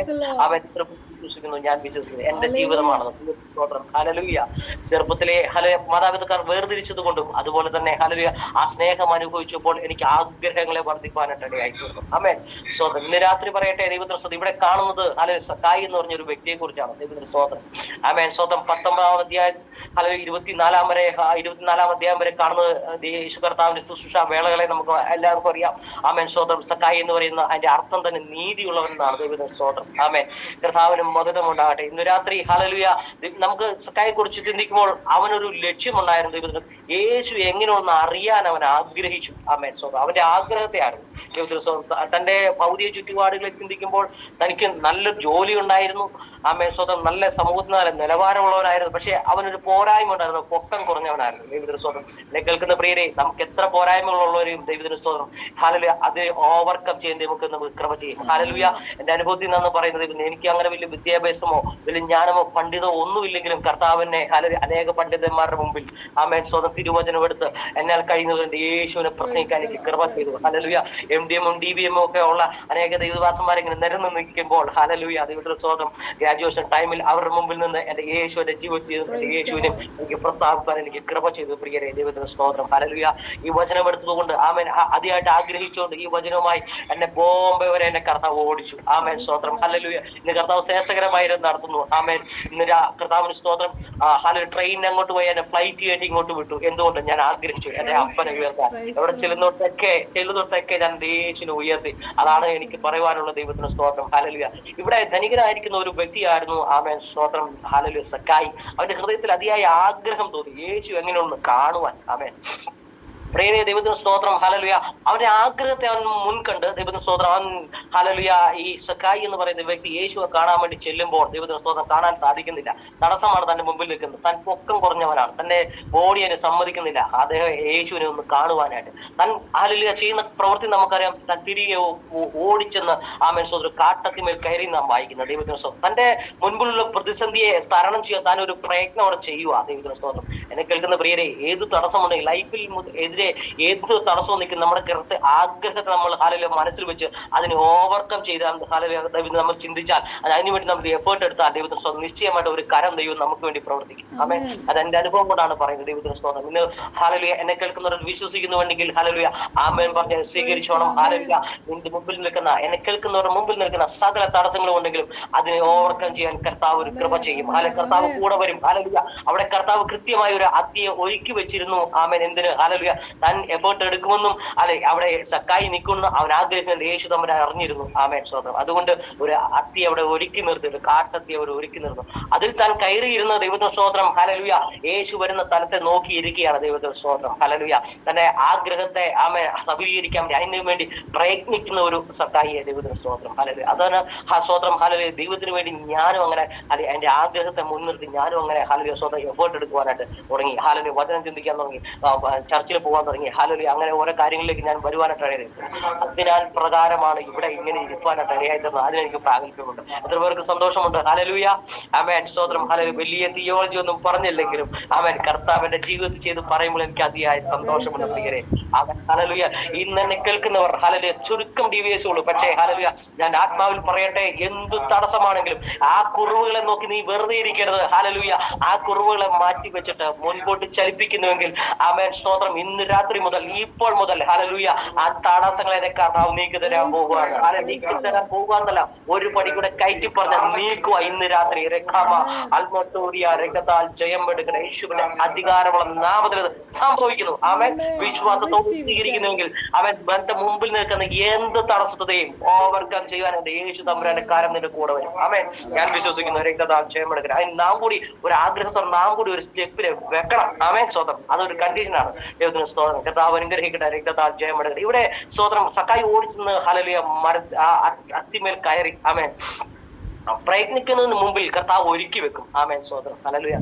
അവൻ വിശ്വസിക്കുന്നു, ഞാൻ വിശ്വസിക്കുന്നു. എന്റെ ജീവിതമാണ്. ഹല്ലേലൂയ. ചെറുപ്പത്തിലെ മാതാപിതാക്കൾ വേർതിരിച്ചത് കൊണ്ടും അതുപോലെ തന്നെ ഹല്ലേലൂയ ആ സ്നേഹം അനുഭവിച്ചപ്പോൾ എനിക്ക് ആഗ്രഹങ്ങളെ വർദ്ധിപ്പാനായിട്ട് ഇടയായി തീർന്നു. ആമേൻ. സ്വതം. ഇന്ന് രാത്രി പറയട്ടെ ദൈവത്തിന് സ്വതം. ഇവിടെ കാണുന്നത് സക്കായി എന്ന് പറഞ്ഞ ഒരു വ്യക്തിയെ കുറിച്ചാണ്. ദൈവത്തിന് സ്വതം. ആമേൻ. സ്വതം 19-ാം അധ്യായം 24-ാം അധ്യായം വരെ കാണുന്നത് യേശു കർത്താവിന്റെ ശുശ്രൂഷ വേളകളെ നമുക്ക് എല്ലാവർക്കും അറിയാം. ആമേൻ. സ്വതം. സക്കായി എന്ന് പറയുന്ന അതിന്റെ അർത്ഥം തന്നെ നീതിയുള്ളവൻ എന്നാണ്. ദൈവത്തിന് സ്വതം. ആമേൻ. കർത്താവിന് മഹത്വം ഉണ്ടാകട്ടെ. ഇന്ന് രാത്രി ഹല്ലേലൂയ നമുക്ക് സക്കായെ കുറിച്ച് ചിന്തിക്കുമ്പോൾ അവനൊരു ലക്ഷ്യമുണ്ടായിരുന്നു. ദൈവത്തിന് യേശു എങ്ങനെ ഒന്ന് അറിയാൻ അവൻ ആഗ്രഹിച്ചു. ആമേൻ. സ്വതം. അവന്റെ ആഗ്രഹത്തെ ആയിരുന്നു. ദൈവത്തിന് സ്വതം. തന്റെ ഭൗതിക ചുറ്റുപാടുകളെ ചിന്തിക്കുമ്പോൾ തനിക്ക് നല്ല ജോലി ഉണ്ടായിരുന്നു. ആമേൻ. സ്വതം. നല്ല സമൂഹത്തിന് നല്ല നിലവാരമുള്ളവനായിരുന്നു. പക്ഷെ അവനൊരു പോരായ്മ ഉണ്ടായിരുന്നു, പൊക്കം കുറഞ്ഞവനായിരുന്നു. ദൈവത്തിന് സ്വതം. എന്നെ കേൾക്കുന്ന പ്രിയരെ, നമുക്ക് എത്ര പോരായ്മകളുള്ളവരെയും ദൈവത്തിന് സ്വതം ഹല്ലേലൂയ അത് ഓവർകം ചെയ്യാൻ നമുക്ക് കൃപ ചെയ്യും. ഹല്ലേലൂയ. എന്റെ അനുഭവത്തിൽ നിന്ന് പറയുന്നത്, എനിക്ക് അങ്ങനെ വലിയ വിദ്യാഭ്യാസമോ വലിയ ജ്ഞാനമോ പണ്ഡിതമോ ഒന്നുമില്ലെങ്കിലും കർത്താവിനെ അനേക പണ്ഡിതന്മാരുടെ മുമ്പിൽ ആമേൻ സ്വതം തിരുവചനം എടുത്ത് എന്നാൽ കഴിയുന്നവരുടെ യേശുവിനെ പ്രസംഗിക്കാൻ എനിക്ക് കൃപ ചെയ്തു. ഹല്ലേലൂയ. MDM DBM ഒക്കെ ഉള്ള അനേക ദൈവദാസന്മാരെ ഇങ്ങനെ നിരന്ന് നിൽക്കുമ്പോൾ ഹല്ലേലൂയ ദൈവത്തിന്റെ സ്വതം ഗ്രാജുവേഷൻ ടൈമിൽ അവരുടെ മുമ്പിൽ നിന്ന് എന്റെ യേശുവിന്റെ ജീവിതം എന്റെ യേശുവിനെ എനിക്ക് പ്രസ്താവിക്കാൻ എനിക്ക് കൃപ ചെയ്തു. പ്രിയരെ ദൈവത്തിന്റെ സ്തോത്രം. ഹല്ലേലൂയ. ഈ വചനം എടുത്തതുകൊണ്ട് ആമേൻ അതിയായിട്ട് ആഗ്രഹിച്ചുകൊണ്ട് ഈ വചനവുമായി എന്നെ ബോംബെ വരെ എന്നെ കർത്താവ് ഓടിച്ചു. ആമേൻ. സ്തോത്രം. ഹല്ലേലൂയ. ഇന്ന് കർത്താവ് ശ്രേഷ്ഠകരമായി നടത്തുന്നു. ആമേൻ. ഇന്ന് കർത്താവിന് സ്തോത്രം. ട്രെയിനിന് അങ്ങോട്ട് പോയി എന്നെ ഫ്ലൈറ്റ് കയറ്റി ഇങ്ങോട്ട് വിട്ടു. എന്തുകൊണ്ട്? ഞാൻ ആഗ്രഹിച്ചു എന്റെ അപ്പനെ ഉയർത്താൻ. എവിടെ ചെല്ലുന്നോട്ടൊക്കെ ഞാൻ യേശുവിനെ ഉയർത്തി. അതാണ് എനിക്ക് പറയുവാനുള്ള. ദൈവത്തിന് സ്തോത്രം. ഹല്ലേലൂയ. ഇവിടെ ധനികനായിരിക്കുന്ന ഒരു വ്യക്തിയായിരുന്നു ആമേൻ. സ്തോത്രം. ഹല്ലേലൂയ. സക്കായി. അവന്റെ ഹൃദയത്തിൽ അതിയായ ആഗ്രഹം തോന്നി യേശു എങ്ങനെയൊന്ന് കാണുവാൻ. ആമേൻ. പ്രിയരെ ദൈവത്തിന് സ്തോത്രം. ഹല്ലേലൂയ. അവന്റെ ആഗ്രഹത്തെ അവൻ മുൻകണ്ട്. ദൈവത്തിന് സ്തോത്രം. അവൻ ഹല്ലേലൂയ ഈ സക്കായി എന്ന് പറയുന്ന വ്യക്തി യേശുവെ കാണാൻ വേണ്ടി ചെല്ലുമ്പോൾ ദൈവത്തിന് സ്തോത്രം കാണാൻ സാധിക്കുന്നില്ല. തടസ്സമാണ് തന്റെ മുമ്പിൽ നിൽക്കുന്നത്. താൻ പൊക്കം കുറഞ്ഞവനാണ്, തന്റെ ബോഡി അതിനെ സമ്മതിക്കുന്നില്ല അദ്ദേഹം യേശുവിനെ ഒന്ന് കാണുവാനായിട്ട്. താൻ ഹല്ലേലൂയ ചെയ്യുന്ന പ്രവൃത്തി നമുക്കറിയാം. താൻ തിരികെ ഓടിച്ചെന്ന് ആമേൻ സ്തോത്രം കാട്ടത്തിമേൽ കയറി നാം വായിക്കുന്നത്. ദൈവത്തിന് സ്തോത്രം. തന്റെ മുൻപിലുള്ള പ്രതിസന്ധിയെ തരണം ചെയ്യാൻ താൻ ഒരു പ്രയത്നം അവിടെ ചെയ്യുക. ദൈവത്തിന് സ്തോത്രം. എന്നെ കേൾക്കുന്ന പ്രിയരെ, ഏത് തടസ്സമുണ്ടെങ്കിൽ ലൈഫിൽ എതിരെ ഏത് തടസ്സവും നിൽക്കുന്ന നമ്മുടെ കൃത്യ ആഗ്രഹത്തെ നമ്മൾ ഹല്ലേലൂയ മനസ്സിൽ വെച്ച് അതിനെ ഓവർകം ചെയ്താൽ ഹല്ലേലൂയ നമ്മൾ ചിന്തിച്ചാൽ അതിനുവേണ്ടി നമ്മൾ എഫേർട്ട് എടുത്താൽ ദൈവത്തിന് സ്തോത്രം നിശ്ചയമായിട്ട് ഒരു കരം ദൈവം നമുക്ക് വേണ്ടി പ്രവർത്തിക്കും. ആമേൻ. അത് എന്റെ അനുഭവം കൊണ്ടാണ് പറയുന്നത്. ദൈവത്തിന് സ്തോത്രം. ഇന്ന് ഹല്ലേലൂയ എന്നെ കേൾക്കുന്നവർ വിശ്വസിക്കുന്നുവെങ്കിൽ ഹല്ലേലൂയ ആമേൻ പറഞ്ഞ് സ്വീകരിച്ചോണം. ഹല്ലേലൂയ നിന്റെ മുമ്പിൽ നിൽക്കുന്ന എന്നെ കേൾക്കുന്നവരുടെ മുമ്പിൽ നിൽക്കുന്ന സകല തടസ്സങ്ങളും ഉണ്ടെങ്കിലും അതിനെ ഓവർകം ചെയ്യാൻ കർത്താവ് ഒരു കൃപ ചെയ്യും. കർത്താവ് കൂടെ വരും. ഹല്ലേലൂയ. അവിടെ കർത്താവ് കൃത്യമായ ഒരു അത്തിയെ ഒരുക്കി വെച്ചിരുന്നു. ആമേൻ. എന്തിന്? ഹല്ലേലൂയ. താൻ എഫേർട്ട് എടുക്കുമെന്നും അവിടെ സക്കായി നിൽക്കുന്നു അവൻ ആഗ്രഹിക്കുന്ന യേശു തമ്പുരാൻ അറിഞ്ഞിരുന്നു. ആമേൻ സ്തോത്രം. അതുകൊണ്ട് ഒരു അത്തി അവിടെ ഒരുക്കി നിർത്തി, ഒരു കാട്ടത്തി അവർ ഒരുക്കി നിർന്നു. അതിൽ താൻ കയറിയിരുന്ന ദൈവത്തിന് സ്തോത്രം. ഹല്ലേലൂയ. യേശു വരുന്ന തലത്തെ നോക്കിയിരിക്കുകയാണ്. ദൈവത്തിന് സ്തോത്രം. ഹല്ലേലൂയ. തന്റെ ആഗ്രഹത്തെ ആമേൻ സഫലീകരിക്കാൻ അതിനു വേണ്ടി പ്രയത്നിക്കുന്ന ഒരു സക്കായിയെ ദൈവത്തിന് സ്തോത്രം. ഹല്ലേലൂയ. അതാണ് സ്തോത്രം. ഹല്ലേലൂയ. ദൈവത്തിന് വേണ്ടി ഞാനും അങ്ങനെ എന്റെ ആഗ്രഹത്തെ മുൻനിർത്തി ഞാനും അങ്ങനെ ഹല്ലേലൂയ സ്വന്തം എഫേർട്ട് എടുക്കുവാനായിട്ട് തുടങ്ങി. ഹല്ലേലൂയ. വചനം ചിന്തിക്കാൻ തുടങ്ങി, ചർച്ചിൽ പോകാൻ തുടങ്ങി. ഹല്ലേലൂയ. അങ്ങനെ ഓരോ കാര്യങ്ങളിലേക്ക് ഞാൻ വരുവാനായിട്ട് ഇടയായി. അതിനാൽ പ്രകാരമാണ് ഇവിടെ ഇങ്ങനെ ഇരിപ്പാനായിട്ട് ഇടയായിത്തീർന്നത്. അതിനെനിക്ക് പ്രാഗൽഭ്യമുണ്ട്. എത്ര പേർക്ക് സന്തോഷമുണ്ട്? ഹല്ലേലൂയ. ആമേൻ സ്തോത്രം. ഹല്ലേലൂയ. വലിയ തിയോളജി ഒന്നും പറഞ്ഞില്ലെങ്കിലും ആമേൻ കർത്താവിന്റെ ജീവിതത്തിൽ ചെയ്ത് പറയുമ്പോൾ എനിക്ക് അതിയായ സന്തോഷമുണ്ട് പ്രിയരെ. ആമേൻ. ഹല്ലേലൂയ. ഇന്ന് എന്നെ കേൾക്കുന്നവർ ഹല്ലേലൂയ ചുരുക്കം ഡിവിഎസ് ഉള്ളൂ. പക്ഷേ ഹല്ലേലൂയ ഞാൻ ആത്മാവിൽ പറയട്ടെ, എന്ത് തടസ്സമാണെങ്കിലും ആ കുറവുകളെ നോക്കി നീ വെറുതെ ഇരിക്കരുത്. ഹല്ലേലൂയ. ആ കുറവുകളെ മാറ്റി വെച്ചിട്ട് മുൻപോട്ട് ചലിപ്പിക്കുന്നുവെങ്കിൽ ആമേൻ സ്തോത്രം. ഇന്ന് രാത്രി മുതൽ ഇപ്പോൾ മുതൽ ഹല്ലേലൂയ ആ തടസ്സങ്ങളെ കർത്താവ് നീക്കി തരാൻ പോകുകയാണ്. നീക്കി തരാൻ പോകുകയെന്നല്ല, ഒരു പടി കൂടെ കയറ്റി പറഞ്ഞ നീക്കുക. ഇന്ന് രാത്രി രക്തത്താൽ ജയം എടുക്കുന്ന യേശുവിന്റെ അധികാരമുള്ള നാമത്തിൽ സംഭവിക്കുന്നു. അവൻ വിശ്വാസത്തോട് സ്വീകരിക്കുന്നുവെങ്കിൽ അവൻ തന്റെ മുമ്പിൽ നിൽക്കുന്ന എന്ത് തടസ്സത്തെയും ഓവർകം ചെയ്യാൻ എന്റെ യേശു തമ്പുരാന്റെ കാരം നിന്റെ കൂടെ വരും. അവൻ ഞാൻ വിശ്വസിക്കുന്നു. രക്തത്താൽ ജയം എടുക്കണം. അതിന് നാം കൂടി ഒരു ആഗ്രഹത്തോടെ നാം കൂടി ഒരു സ്റ്റെപ്പില് വെക്കണം. ആമേൻ സ്തോത്രം. അതൊരു കണ്ടീഷനാണ്. ദൈവത്തിന് സ്തോത്രം. കർത്താവ് അനുഗ്രഹിക്കട്ടെ. രക്തത്താൽ ജയം എടുക്കണം. ഇവിടെ സ്തോത്രം സക്കായി ഓടിച്ചെന്ന് ഹല്ലേലൂയ അത്തിമേൽ കയറി ആമേൻ പ്രയത്നിക്കുന്നതിന് മുമ്പിൽ കർത്താവ് ഒരുക്കി വെക്കും. ആമേൻ സ്തോത്രം. ഹല്ലേലൂയ.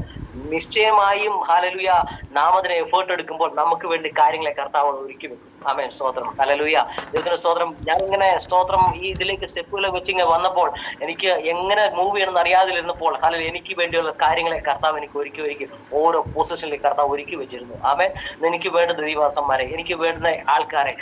നിശ്ചയമായും ഹല്ലേലൂയ നാം അതിനെ എഫേർട്ട് എടുക്കുമ്പോൾ നമുക്ക് വേണ്ടി കാര്യങ്ങളെ കർത്താവ് ഒരുക്കി വെക്കും. ആമേൻ സ്തോത്രം. ഹല്ലേലൂയ. ദൈവത്തിന് സ്തോത്രം. ഞാനിങ്ങനെ സ്തോത്രം ഈ ഇതിലേക്ക് സ്റ്റെപ്പുകൾ വെച്ചിങ്ങനെ വന്നപ്പോൾ എനിക്ക് എങ്ങനെ മൂവ് ചെയ്യണമെന്ന് അറിയാതിരുന്നപ്പോൾ ഹല്ലേലൂയ എനിക്ക് വേണ്ടിയുള്ള കാര്യങ്ങളെ കർത്താവ് എനിക്ക് ഒരുക്കി ഓരോ പൊസിഷനിലേക്ക് കർത്താവ് ഒരുക്കി വെച്ചിരുന്നു. ആമേൻ. എനിക്ക് വേണ്ടുന്ന ദൈവദാസന്മാരെ, എനിക്ക് വേണ്ടുന്ന ആൾക്കാരെ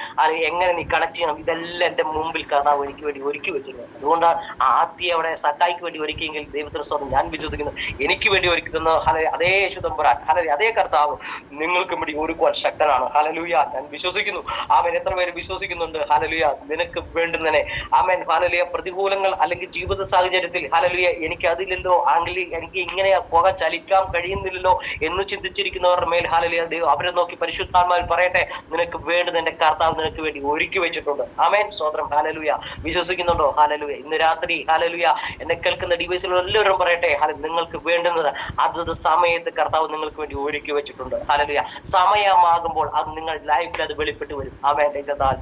എങ്ങനെ നീ കണക്ട് ചെയ്യണം, ഇതെല്ലാം എന്റെ മുമ്പിൽ കർത്താവ് എനിക്ക് വേണ്ടി ഒരുക്കി വെച്ചിരുന്നു. അതുകൊണ്ട് ആദ്യം അവിടെ സക്കായിക്ക് വേണ്ടി ഒരുക്കിയെങ്കിൽ ദൈവത്തിന് സ്തോത്രം ഞാൻ വിശ്വസിക്കുന്നു. എനിക്ക് വേണ്ടി ഒരുക്കുന്ന അതേ യേശു തമ്പുരാൻ ഹല്ലേലൂയ അതേ കർത്താവ് നിങ്ങൾക്ക് വേണ്ടി ഒരുക്കുവാൻ ശക്തനാണ്. ഹല്ലേലൂയ. ഞാൻ വിശ്വസിക്കുന്നു. ആമേൻ. എത്ര പേര് വിശ്വസിക്കുന്നുണ്ട്? ഹല്ലേലൂയ. നിനക്ക് വേണ്ടുന്നതിനെ ആമേൻ. ഹല്ലേലൂയ. പ്രതികൂലങ്ങൾ അല്ലെങ്കിൽ ജീവിത സാഹചര്യത്തിൽ ഹല്ലേലൂയ എനിക്ക് അതില്ലല്ലോ, ആണെങ്കിൽ എനിക്ക് ഇങ്ങനെ പോകാൻ ചലിക്കാൻ കഴിയുന്നില്ലല്ലോ എന്ന് ചിന്തിച്ചിരിക്കുന്നവരുടെ മേൽ ഹല്ലേലൂയ ദൈവം അവരെ നോക്കി പരിശുദ്ധാത്മാവിൽ പറയട്ടെ, നിനക്ക് വേണ്ടുന്നതിന്റെ കർത്താവ് നിനക്ക് വേണ്ടി ഒരുക്കി വെച്ചിട്ടുണ്ട്. ആമേൻ സ്തോത്രം. ഹല്ലേലൂയ. വിശ്വസിക്കുന്നുണ്ടോ? ഹല്ലേലൂയ. ഇന്ന് രാത്രി ഹല്ലേലൂയ എന്നെ കേൾക്കുന്ന ഡിവൈസിൽ എല്ലാവരും പറയട്ടെ, നിങ്ങൾക്ക് വേണ്ടുന്നത് അതത് സമയത്ത് കർത്താവ് നിങ്ങൾക്ക് വേണ്ടി ഒരുക്കി വെച്ചിട്ടുണ്ട്. ഹല്ലേലൂയ. സമയമാകുമ്പോൾ അത് നിങ്ങൾ ലൈഫിൽ അത് വെളിപ്പെട്ട് വരും. ആമേൻ.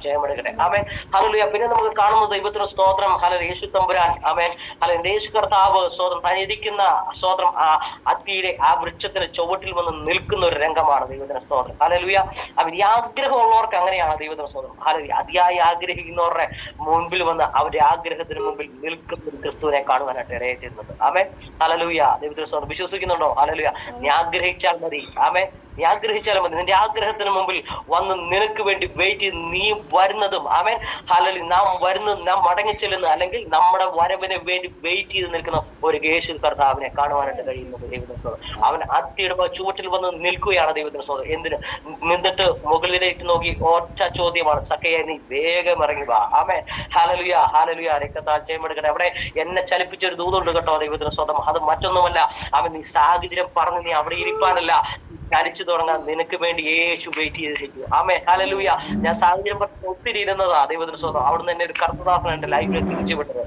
ജയമെടുക്കട്ടെ. ആമേൻ. ഹല്ലേലൂയ. പിന്നെ നമുക്ക് കാണുന്നത് ദൈവത്തിന് സ്തോത്രം. ഹല്ലേലൂയ. യേശു തമ്പുരാൻ ആമേൻ. ഹല്ലേലൂയ. യേശു കർത്താവ് സ്തോത്രം തനിരിക്കുന്ന സ്തോത്രം ആ അത്തിയുടെ ആ വൃക്ഷത്തിന് ചുവട്ടിൽ വന്ന് നിൽക്കുന്ന ഒരു രംഗമാണ് ദൈവത്തിന് സ്തോത്രം. ഹല്ലേലൂയ. അവൻ ഈ ആഗ്രഹമുള്ളവർക്ക് അങ്ങനെയാണ് ദൈവത്തിന് സ്തോത്രം. ഹല്ലേലൂയ. അതിയായി ആഗ്രഹിക്കുന്നവരുടെ മുൻപിൽ വന്ന് അവരുടെ ആഗ്രഹത്തിന് മുമ്പിൽ നിൽക്കുന്ന ക്രിസ്തുവിനെ കാണുവാനായിട്ട് ഇടയായിത്തീരുന്നത്. ആമേൻ. ഹല്ലേലൂയ. ദൈവത്തിന് സ്തോത്രം. വിശ്വസിക്കുന്നുണ്ടോ? ഹല്ലേലൂയ. നീ ആഗ്രഹിച്ചാൽ മതി. ആമേൻ. നീ ആഗ്രഹിച്ചാലും മതി. നിന്റെ ആഗ്രഹത്തിന് മുമ്പിൽ വന്ന് നിനക്ക് വേണ്ടി വെയിറ്റ് ചെയ്ത് നീ വരുന്നതും ആമേൻ ഹല്ലേലൂയ നാം വരുന്നത് നാം മടങ്ങി ചെല്ലുന്ന അല്ലെങ്കിൽ നമ്മുടെ വരവിനെ വേണ്ടി വെയിറ്റ് ചെയ്ത് നിൽക്കുന്ന ഒരു യേശു കർത്താവിനെ കാണുവാനായിട്ട് കഴിയുന്നത് ദൈവത്തിന് സ്തോത്രം. അവൻ അത്തിയുടെ ചുവട്ടിൽ വന്ന് നിൽക്കുകയാണ് ദൈവത്തിന് സ്തോത്രം. എന്തിന്? നിന്നിട്ട് മുകളിലേക്ക് നോക്കി ഒറ്റ ചോദ്യമാണ്, സക്കയെ നീ വേഗം ഇറങ്ങി വാ. ആമേൻ. ഹല്ലേലൂയ. ഹല്ലേലൂയ. രക്തത്താൽ ജയമെടുക്കട്ടെ. അവിടെ എന്നെ ചലിപ്പിച്ചൊരു ദൂതുണ്ട് കേട്ടോ ദൈവത്തിന് സ്തോത്രം. അത് മറ്റൊന്നുമല്ല, അവൻ നീ സാഹചര്യം പറഞ്ഞ് നീ അവിടെ ഇരിപ്പാനല്ല, ചലിച്ചു തുടങ്ങാൻ നിനക്ക് വേണ്ടി യേശു വെയിറ്റ് ചെയ്തിരിക്കുക. ആമേൻ. ഹല്ലേലൂയ. ഞാൻ സാഹചര്യം ഒത്തിരി ഇരുന്നതാ ദൈവത്തിന് സ്തോത്രം. അവിടുന്ന് എന്നെ ഒരു കർത്തദാസൻ എന്റെ ലൈഫിൽ തിരിച്ചു വിട്ടത്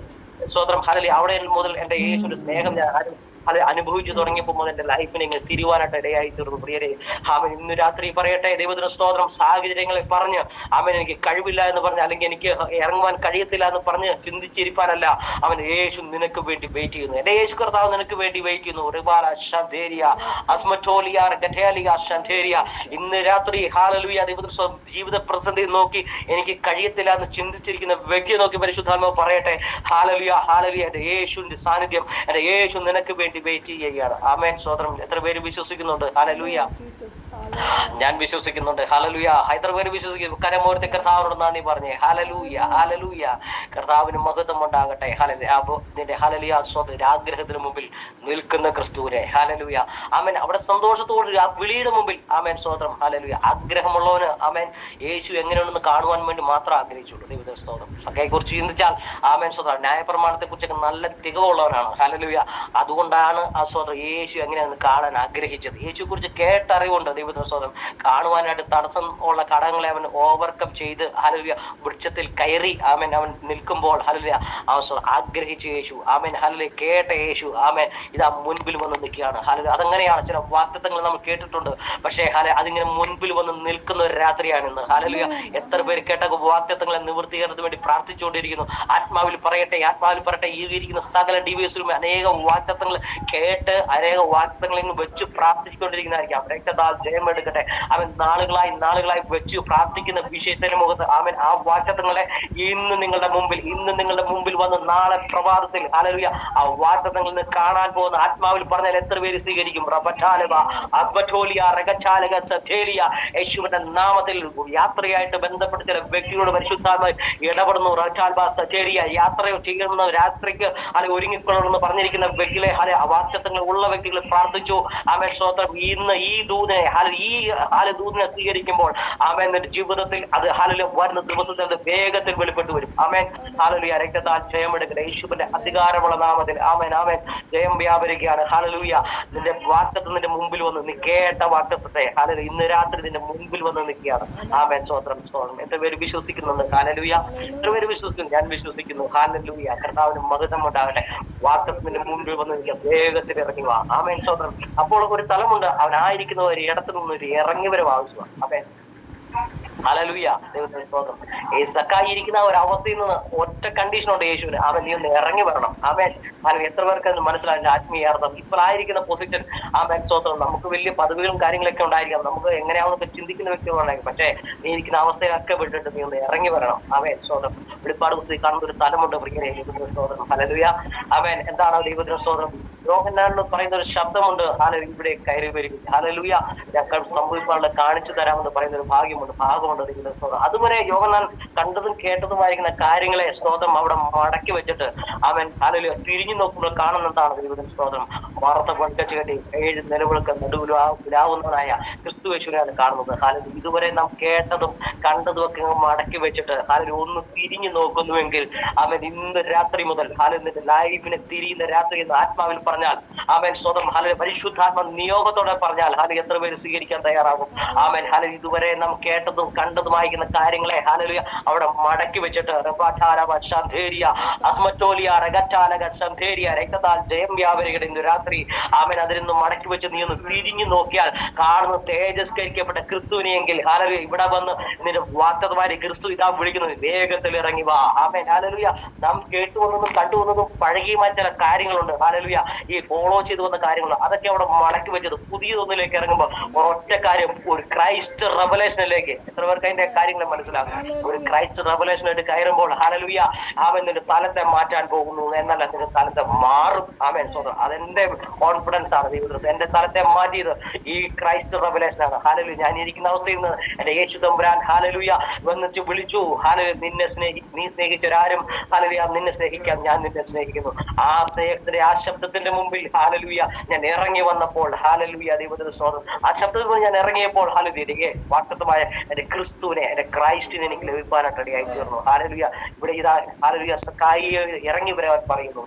സ്തോത്രം. ഹല്ലേലൂയ. അവിടെ മുതൽ എന്റെ യേശുവിന്റെ സ്നേഹം ഞാൻ ആരും അത് അനുഭവിച്ചു തുടങ്ങിയപ്പോൾ മുതൽ എന്റെ ലൈഫിനെ ഇങ്ങനെ തിരുവാനായിട്ട് ഇടയായി തീർന്നു പ്രിയരെ. അവൻ ഇന്ന് രാത്രി പറയട്ടെ, ദൈവത്തിന് സ്തോത്രം, സാഹചര്യങ്ങളെ പറഞ്ഞ് അവൻ എനിക്ക് കഴിവില്ല എന്ന് പറഞ്ഞ്, അല്ലെങ്കിൽ എനിക്ക് ഇറങ്ങുവാൻ കഴിയത്തില്ല എന്ന് പറഞ്ഞ് ചിന്തിച്ചിരിപ്പാനല്ല, അവൻ യേശു നിനക്ക് വേണ്ടി വെയിറ്റ് ചെയ്യുന്നു. എന്റെ യേശു കർത്താവ് നിനക്ക് വേണ്ടി വെയിറ്റ് ചെയ്യുന്നു. ഇന്ന് രാത്രി ഹാലലുയ ദൈവത്തിന് ജീവിത പ്രതിസന്ധി നോക്കി എനിക്ക് കഴിയത്തില്ല എന്ന് ചിന്തിച്ചിരിക്കുന്ന വ്യക്തിയെ നോക്കി പരിശുദ്ധാത്മാവ് പറയട്ടെ, ഹാലലുയ ഹാലലുയ, എന്റെ യേശുവിന്റെ സാന്നിധ്യം, എന്റെ യേശു നിനക്ക് വേണ്ടി വെയിറ്റ് ചെയ്യുകയാണ്. ആമേൻ, സ്തോത്രം. എത്ര പേര് വിശ്വസിക്കുന്നുണ്ട്? ഹാലലുയ. ഞാൻ വിശ്വസിക്കുന്നുണ്ട്. ഹാലലുയ. എത്ര പേര് വിശ്വസിക്കുന്നു? കരമോർത്തി കർത്താവിനോട് നന്ദി പറഞ്ഞേ. Hallelujah hallelujah. കർത്താവിന് മഹത്വം ഉണ്ടാകട്ടെ. നിന്റെ ഹാലലുയ സ്വന്തം ആഗ്രഹത്തിന് മുമ്പിൽ നിൽക്കുന്ന ക്രിസ്തുവിനെ, ഹാലലൂയ, ആമേൻ, അവിടെ സന്തോഷത്തോട് ആ വിളിയുടെ മുമ്പിൽ, ആമേൻ, സ്തോത്രം, ഹാലലൂയ. ആഗ്രഹമുള്ളവന്, ആമേൻ, യേശു എങ്ങനെയുണ്ടെന്ന് കാണുവാൻ വേണ്ടി മാത്രം ആഗ്രഹിച്ചുള്ളൂ. ദൈവത്തെ സ്തോത്രം. സഖയെ കുറിച്ച് ചിന്തിച്ചാൽ, ആമേൻ, സ്തോത്രം, ന്യായപ്രമാണത്തെ കുറിച്ചൊക്കെ നല്ല തികവുള്ളവനാണ്. ഹാലലൂയ. അതുകൊണ്ടാണ് ആ സ്തോത്രം യേശു എങ്ങനെയാണെന്ന് കാണാൻ ആഗ്രഹിച്ചത്. യേശുയെ കുറിച്ച് കേട്ടറിവുണ്ട്. ദൈവത്തെ സ്തോത്രം. കാണുവാനായിട്ട് തടസ്സം ഉള്ള ഘടകങ്ങളെ അവൻ ഓവർകം ചെയ്ത്, ഹാലലൂയ, വൃക്ഷത്തിൽ കയറി, ആമേൻ, അവൻ നിൽക്കുമ്പോൾ, ഹാലലൂയ, അവൻ ആഗ്രഹിച്ച യേശു, ആമേൻ, ഹാലലൂയ, കേട്ട യേശു, ആമേൻ, ഇതാ മുൻപിൽ വന്ന് നിൽക്കുകയാണ്. ഹാലലൂയ. അതങ്ങനെയാണ്. ചില വാഗ്ദത്തങ്ങൾ നമ്മൾ കേട്ടിട്ടുണ്ട്, പക്ഷേ അതിങ്ങനെ മുൻപിൽ വന്ന് നിൽക്കുന്ന ഒരു രാത്രിയാണ് ഇന്ന്. ഹാലലൂയ. എത്ര പേര് കേട്ട വാഗ്ദത്തങ്ങളെ നിവൃത്തീകരണത്തിന് വേണ്ടി പ്രാർത്ഥിച്ചുകൊണ്ടിരിക്കുന്നു. ആത്മാവിൽ പറയട്ടെ, ആത്മാവിൽ പറയട്ടെ, ഈ ഇരിക്കുന്ന സകല ഡിവൈസിലും അനേക വാഗ്ദത്തങ്ങൾ കേട്ട് അനേക വാഗ്ദത്തങ്ങളിൽ വെച്ച് പ്രാർത്ഥിച്ചുകൊണ്ടിരിക്കുന്നതായിരിക്കാം. രക്തത്താൽ ജയം എടുക്കട്ടെ. അവൻ നാളുകളായി വെച്ച് പ്രാർത്ഥിക്കുന്ന വിഷയത്തിന് മുഖത്ത്, അവൻ ആ വാഗ്ദത്തങ്ങളെ ഇന്ന് നിങ്ങളുടെ മുമ്പിൽ വന്ന് നാളെ പ്രഭാതത്തിൽ, ഹാലലൂയ, ആ വാഗ്ദത്തങ്ങളിൽ നിന്ന് കാണാൻ പോകുന്ന ആത്മാവിൽ പറഞ്ഞാൽ എത്ര പേര് സ്വീകരിക്കും? യേശുവിന്റെ നാമത്തിൽ യാത്രയായിട്ട് ബന്ധപ്പെട്ട് ചില വ്യക്തികളോട് പരിശുദ്ധാത്മാവ് ഇടപെടുന്നു. യാത്ര ചെയ്യുന്ന രാത്രിക്ക് ഒരുങ്ങിക്കൊള്ളണമെന്ന് പറഞ്ഞിരിക്കുന്ന വ്യക്തികളെ, വാഗ്ദത്തങ്ങൾ ഉള്ള വ്യക്തികൾ പ്രാർത്ഥിച്ചു. ആമേൻ, സ്തോത്രം. ഇന്ന് ഈ ദൂതനെ സ്വീകരിക്കുമ്പോൾ, ആമേൻ, ജീവിതത്തിൽ അത് ഹാലലൂയ വരുന്ന ദിവസത്തിൽ അത് വേഗത്തിൽ വെളിപ്പെട്ടു വരും. ആമേൻ, ഹാലലൂയ. രക്തത്താൽ ജയമെടുക്കട്ടെ. യേശുവിന്റെ അധികാരമുള്ള നാമത്തിൽ, ആമേൻ, ആമേൻ, ജയം വ്യാപരിക്കുകയാണ്. ഹാലലൂയ. നിന്റെ വാഗ്ദത്തം നിന്റെ മുമ്പിൽ വന്ന്, നീ കേട്ട വാഗ്ദത്തത്തെ, ഹാലലൂയ, ഇന്ന് രാത്രി നിന്റെ മുൻപിൽ വന്ന് നിൽക്കുകയാണ്. ആമേൻ, സ്തോത്രം, സ്തോത്രം. എത്ര പേര് വിശ്വസിക്കുന്നുണ്ട്? ഹാലലൂയ. എത്ര പേര് വിശ്വസിക്കുന്നു? ഞാൻ വിശ്വസിക്കുന്നു. ഹാലലൂയ. കർത്താവിന് മഹത്വം ഉണ്ടാകട്ടെ. വാഗ്ദത്തത്തിന്റെ മുൻപിൽ വന്ന് നിൽക്കുക, വേഗത്തിൽ ഇറങ്ങി വാ. ആമേൻ, സ്തോത്രം. അപ്പോൾ ഒരു തലമുണ്ട്, അവനായിരിക്കുന്ന ഒരു ഇടത്തു നിന്ന് ഒരു ഇറങ്ങി വരവ് ആവശ്യമാണ്. ആമേൻ, ഹല്ലേലൂയ. ദൈവത്തിന്റെ സ്തോത്രം. ഈ സക്കായി ഇരിക്കുന്ന ഒരു അവസ്ഥയിൽ നിന്ന് ഒറ്റ കണ്ടീഷനുണ്ട് യേശുവിന്, അവൻ നീ ഒന്ന് ഇറങ്ങി വരണം. ആമേൻ. എത്ര പേർക്ക് അത് മനസ്സിലാവില്ല ആത്മീയാർത്ഥം? ഇപ്പോഴായിരിക്കുന്ന പൊസിഷൻ, ആമേൻ, സ്തോത്രം. നമുക്ക് വലിയ പദവികളും കാര്യങ്ങളൊക്കെ ഉണ്ടായിരിക്കാം, നമുക്ക് എങ്ങനെയാണെന്നൊക്കെ ചിന്തിക്കുന്ന വ്യക്തികളുണ്ടായിരിക്കും, പക്ഷേ നീ ഇരിക്കുന്ന അവസ്ഥയൊക്കെ വിട്ടിട്ട് നീ ഒന്ന് ഇറങ്ങി വരണം. ആമേൻ, സ്തോത്രം. വെളിപ്പാട് പുസ്തകത്തിൽ കാണുന്ന ഒരു തലമുണ്ട് പ്രിയരെ. ദൈവത്തിന്റെ സ്തോത്രം. ഹല്ലേലൂയ. ആമേൻ. എന്താണ് ദൈവത്തിന്റെ സ്തോത്രം? യോഹന്നാൻ പറയുന്ന ഒരു ശബ്ദമുണ്ട്, ഹാലലൂയ, ഇവിടെ കയറി വരും. ഹല്ലേലൂയ. സംഭവിക്കാനുള്ള കാണിച്ചു തരാമെന്ന് പറയുന്ന ഒരു ഭാഗമുണ്ട് ദൈവത്തിന്റെ സ്തോത്രം. അതുവരെ യോഹന്നാൻ കണ്ടതും കേട്ടതുമായിരിക്കുന്ന കാര്യങ്ങളെ സ്തോത്രം അവിടെ മടക്കി വെച്ചിട്ട്, അവൻ ഹല്ലേലൂയ തിരിഞ്ഞു നോക്കുമ്പോൾ കാണുന്നതാണ് ദൈവത്തിന്റെ സ്തോത്രം. വാർത്ത പൊൻകച്ച് കെട്ടി 7 നിലവിളക്ക് നടുവിലാവുന്നതായ ക്രിസ്തു യേശുവിനെയാണ് കാണുന്നത്. ഹല്ലേലൂയ. ഇതുവരെ നാം കേട്ടതും കണ്ടതും ഒക്കെ മടക്കി വെച്ചിട്ട്, ഹല്ലേലൂയ, ഒന്ന് തിരിഞ്ഞു നോക്കുന്നുവെങ്കിൽ, അവൻ ഇന്ന് രാത്രി മുതൽ, ഹല്ലേലൂയ, ലൈഫിനെ തിരിയുന്ന രാത്രി എന്ന് ആത്മാവിൽ പറഞ്ഞാൽ, അവൻ സ്വന്തം, ഹല്ലേലൂയ, പരിശുദ്ധാത്മ നിയോഗത്തോടെ പറഞ്ഞാൽ, ഹല്ലേലൂയ, എത്ര പേര് സ്വീകരിക്കാൻ തയ്യാറാകും? ആമേൻ, ഹല്ലേലൂയ. ഇതുവരെ നാം കേട്ടതും കണ്ടതുമായിരിക്കുന്ന കാര്യങ്ങളെ, ഹല്ലേലൂയ, അവിടെ മടക്കി വെച്ചിട്ട്, രക്തത്താൽ ജയം വ്യാപരികയുടെ ഇന്ന് രാത്രി, ആമേൻ, അതിൽ നിന്ന് മടക്കി വെച്ച് നീ ഒന്ന് തിരിഞ്ഞു നോക്കിയാൽ കാണുന്ന തേജസ്കരിക്കപ്പെട്ട ക്രിസ്തുവിനെയെങ്കിൽ, ഹല്ലേലൂയ, ഇവിടെ വന്ന് നിന്റെ വാഗ്ദത്തമായി ക്രിസ്തു ഇതാ വിളിക്കുന്നത്, വേഗത്തിൽ ഇറങ്ങി വാ. ആമേൻ, ഹല്ലേലൂയ. നാം കേട്ടുവന്നതും കണ്ടുവന്നതും പഴകിയുമായ ചില കാര്യങ്ങളുണ്ട്, ഹല്ലേലൂയ, ഈ ഫോളോ ചെയ്തു വന്ന കാര്യങ്ങൾ, അതൊക്കെ അവിടെ മടക്കി വെച്ചത് പുതിയതൊന്നിലേക്ക് ഇറങ്ങുമ്പോൾ ഒരൊറ്റ കാര്യം, ഒരു ക്രൈസ്റ്റ് റെവലേഷനിലേക്ക്. എത്ര പേർക്ക് അതിന്റെ കാര്യങ്ങൾ മനസ്സിലാകും? ഒരു ക്രൈസ്റ്റ് റെവലേഷനായിട്ട് കയറുമ്പോൾ, ഹല്ലേലൂയ, അവൻ നിന്റെ തലത്തെ മാറ്റാൻ പോകുന്നു എന്നല്ല, നിന്റെ തലത്തെ മാറും. ആമേൻ, സ്വന്തം. അതെന്റെ കോൺഫിഡൻസ് ആണ് ദൈവത്തിൽ. എന്റെ തലത്തെ മാറ്റിയത് ഈ ക്രൈസ്റ്റ് റെവലേഷനാണ്. ഹല്ലേലൂയ. ഞാൻ ഇരിക്കുന്ന അവസ്ഥയിൽ നിന്ന് എന്റെ യേശു തമ്പുരാൻ, ഹല്ലേലൂയ, വന്നിട്ട് വിളിച്ചു, ഹല്ലേലൂയ, നീ സ്നേഹിച്ചവരാരും, ഹല്ലേലൂയ, നിന്നെ സ്നേഹിക്കാൻ ഞാൻ നിന്നെ സ്നേഹിക്കുന്നു. ആ സ്നേഹത്തിന്റെ, ആ ശബ്ദത്തിന്റെ മുമ്പിൽ, ഹല്ലേലൂയ, ഞാൻ ഇറങ്ങി വന്നപ്പോൾ, ഹല്ലേലൂയ, ദൈവത്തിന്റെ സ്തോത്രം. ആ ശബ്ദത്തിൽ ഞാൻ ഇറങ്ങിയപ്പോൾ, ഹല്ലേലൂയ, വാഗ്ദത്തമായ എന്റെ ക്രിസ്തുവിനെ, എന്റെ ക്രൈസ്റ്റിനെ എനിക്ക് ലഭിക്കാനായിട്ട് ഇടയായി തീർന്നു. ഹാലലുയ. ഇവിടെ ഇതാ ഹാലലുയ സക്കായി ഇറങ്ങി വരാൻ പറയുന്നു.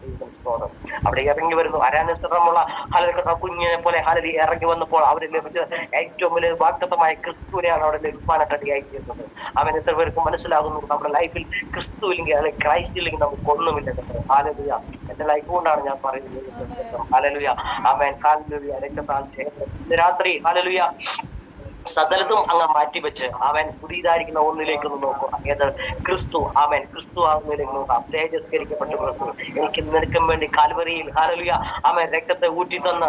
അവിടെ ഇറങ്ങി വരുന്നു. അരാനുസരണമുള്ള ഹാലലുയ കുഞ്ഞിനെ പോലെ ഹാലലി ഇറങ്ങി വന്നപ്പോൾ അവര് ലഭിച്ച ഏറ്റവും വലിയ വാഗ്ദത്തമായ ക്രിസ്തുവിനെയാണ് അവിടെ ലഭിക്കാനായിട്ട് ഇടയായി തീർന്നത്. അവൻ എത്ര പേർക്ക് മനസ്സിലാകുന്നു നമ്മുടെ ലൈഫിൽ ക്രിസ്തു ഇല്ലെങ്കിൽ അല്ലെങ്കിൽ ക്രൈസ്റ്റ് ഇല്ലെങ്കിൽ നമുക്ക് ഒന്നുമില്ല. ഹാലലുയ. എന്റെ ലൈഫ് കൊണ്ടാണ് ഞാൻ പറയുന്നത്. ഹാലലുയ. ആമേൻ. ഹാലലുയ. രക്തത്താൽ ഇന്ന് രാത്രി ഹാലലുയ സകലതും അങ്ങ് മാറ്റിവെച്ച് അവൻ പുതിയതായിരിക്കുന്ന ഒന്നിലേക്കൊന്ന് നോക്കുക. ഏത്? ക്രിസ്തു. അവൻ ക്രിസ്തു ആകുന്നതിലേക്ക് നോക്കാം. തേജസ്കരിക്കപ്പെട്ട ക്രിസ്തു എനിക്ക് നിനക്കും വേണ്ടി കാൽവരിയിൽ ഹാലലുയ അവൻ രക്തത്തെ ഊറ്റി തന്ന്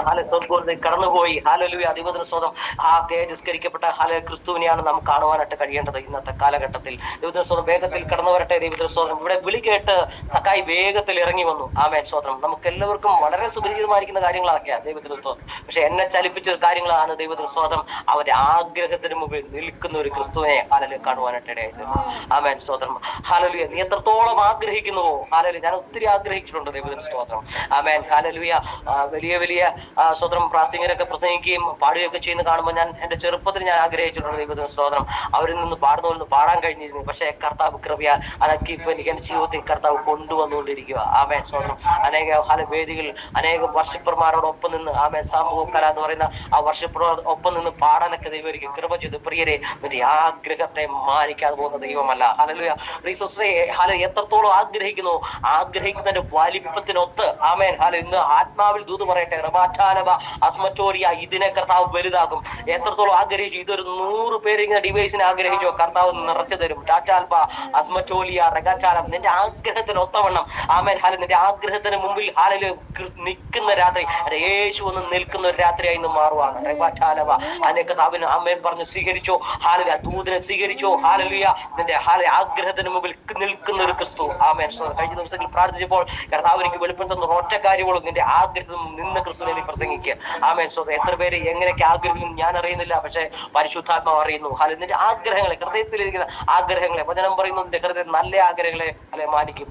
സ്വർഗ്ഗത്തിൽ കടന്നുപോയി. ഹാലലുയ. ദൈവത്തിന് സ്വന്തം ആ തേജസ്കരിക്കപ്പെട്ട ക്രിസ്തുവിനെയാണ് നാം കാണുവാനായിട്ട് കഴിയേണ്ടത് ഇന്നത്തെ കാലഘട്ടത്തിൽ. ദൈവത്തിന് സ്വന്തം വേഗത്തിൽ കടന്നു വരട്ടെ. ദൈവത്തിന് സ്വന്തം ഇവിടെ വിളി കേട്ട് സക്കായി വേഗത്തിൽ ഇറങ്ങി വന്നു. ആമേൻ. സ്വതന്ത്രം. നമുക്ക് എല്ലാവർക്കും വളരെ സുപരിചിതമായിരിക്കുന്ന കാര്യങ്ങളൊക്കെയാണ് ദൈവത്തിന് സ്വന്തം. പക്ഷെ എന്നെ ചലിപ്പിച്ച കാര്യങ്ങളാണ് ദൈവത്തിന് സ്വന്തം. അവന്റെ ആഗ്രഹത്തിന് മുമ്പിൽ നിൽക്കുന്ന ഒരു ക്രിസ്തുവിനെ ഹാലലുയ കാണുവാനായിട്ട് ഇടയായത്. ആമേൻ. സ്തോത്രം. ഹാലലുയ. നീ എത്രത്തോളം ആഗ്രഹിക്കുന്നുവോ? ഹാലലുയ. ഞാൻ ഒത്തിരി ആഗ്രഹിച്ചിട്ടുണ്ട് ദൈവത്തിന് സ്തോത്രം. ആമേൻ. ഹാലലുയ. വലിയ വലിയ സ്തോത്രം പ്രാസംഗികരൊക്കെ പ്രസംഗിക്കുകയും പാടുകയൊക്കെ ചെയ്യുന്ന കാണുമ്പോൾ ഞാൻ എന്റെ ചെറുപ്പത്തിൽ ഞാൻ ആഗ്രഹിച്ചിട്ടുണ്ട് ദൈവത്തിന് സ്തോത്രം. അവരിൽ നിന്ന് പാടുന്ന പാടാൻ കഴിഞ്ഞിരുന്നു. പക്ഷെ കർത്താവ് കൃപയാൽ അതൊക്കെ ഇപ്പൊ എനിക്ക് എന്റെ ജീവിതത്തിൽ കർത്താവ് കൊണ്ടുവന്നുകൊണ്ടിരിക്കുക. ആമേൻ. സ്തോത്രം. അനേക വേദികൾ അനേകം വർഷിപ്പർമാരോടൊപ്പം നിന്ന് ആമേൻ സാമൂഹ കല എന്ന് പറയുന്ന ആ വർഷിപ്പറോടൊപ്പം നിന്ന് പാടാനൊക്കെ ദൈവം കൃപ ചെയ്തു. പ്രിയരെ, നിന്റെ ആഗ്രഹത്തെ മാനിക്കാതെ പോകുന്ന ദൈവമല്ല. ഹല്ലേലൂയ. എത്രത്തോളം ആഗ്രഹിക്കുന്നു, ആഗ്രഹിക്കുന്നതിന്റെ വലിപ്പത്തിനൊത്ത് ആമേൻ. ഇന്ന് ആത്മാവിൽ ദൂത് പറയട്ടെ. റബാറ്റാലബ അസ്മറ്റോരിയ ഇതിനെ കർത്താവ് വലുതാക്കും. എത്രത്തോളം ആഗ്രഹിച്ചു. ഇതൊരു 100 പേര് ഇങ്ങനെ ഡിവൈസിനെ ആഗ്രഹിച്ചോ കർത്താവ് നിറച്ചു തരും. ടാറ്റാൽബ അസ്മറ്റോലിയ റഗാറ്റാലം നിന്റെ ആഗ്രഹത്തിന് ഒത്തവണ്ണം ആമേൻ. നിന്റെ ആഗ്രഹത്തിന് മുമ്പിൽ നിൽക്കുന്ന രാത്രി യേശു ഒന്ന് നിൽക്കുന്ന ഒരു രാത്രിയായി ഇന്ന് മാറുവാണ്. റബാറ്റാലബ അനെ കർത്താവിന് ആമേൻ പറഞ്ഞു സ്വീകരിച്ചോ. ഹാലലുയ. ദൂതനെ സ്വീകരിച്ചോ. ഹാലലുയ. നിന്റെ ആഗ്രഹത്തിന് മുമ്പിൽ നിൽക്കുന്ന ഒരു ക്രിസ്തു. ആമേൻ. കഴിഞ്ഞ ദിവസങ്ങളിൽ പ്രാർത്ഥിച്ചപ്പോൾ കർത്താവ് എനിക്ക് വെളിപ്പെടുത്തുന്ന ഒറ്റ കാര്യങ്ങളും നിന്റെ ആഗ്രഹം നിന്ന ക്രിസ്തുവിനെ നീ പ്രസംഗിക്കുക. ആമേൻ. എത്ര പേര് എങ്ങനെയൊക്കെ ആഗ്രഹിക്കും ഞാൻ അറിയുന്നില്ല. പക്ഷെ പരിശുദ്ധാത്മാവ് അറിയുന്നു. നിന്റെ ആഗ്രഹങ്ങളെ, ഹൃദയത്തിലിരിക്കുന്ന ആഗ്രഹങ്ങളെ, വചനം പറയുന്നു നിന്റെ ഹൃദയം നല്ല ആഗ്രഹങ്ങളെ മാനിക്കും.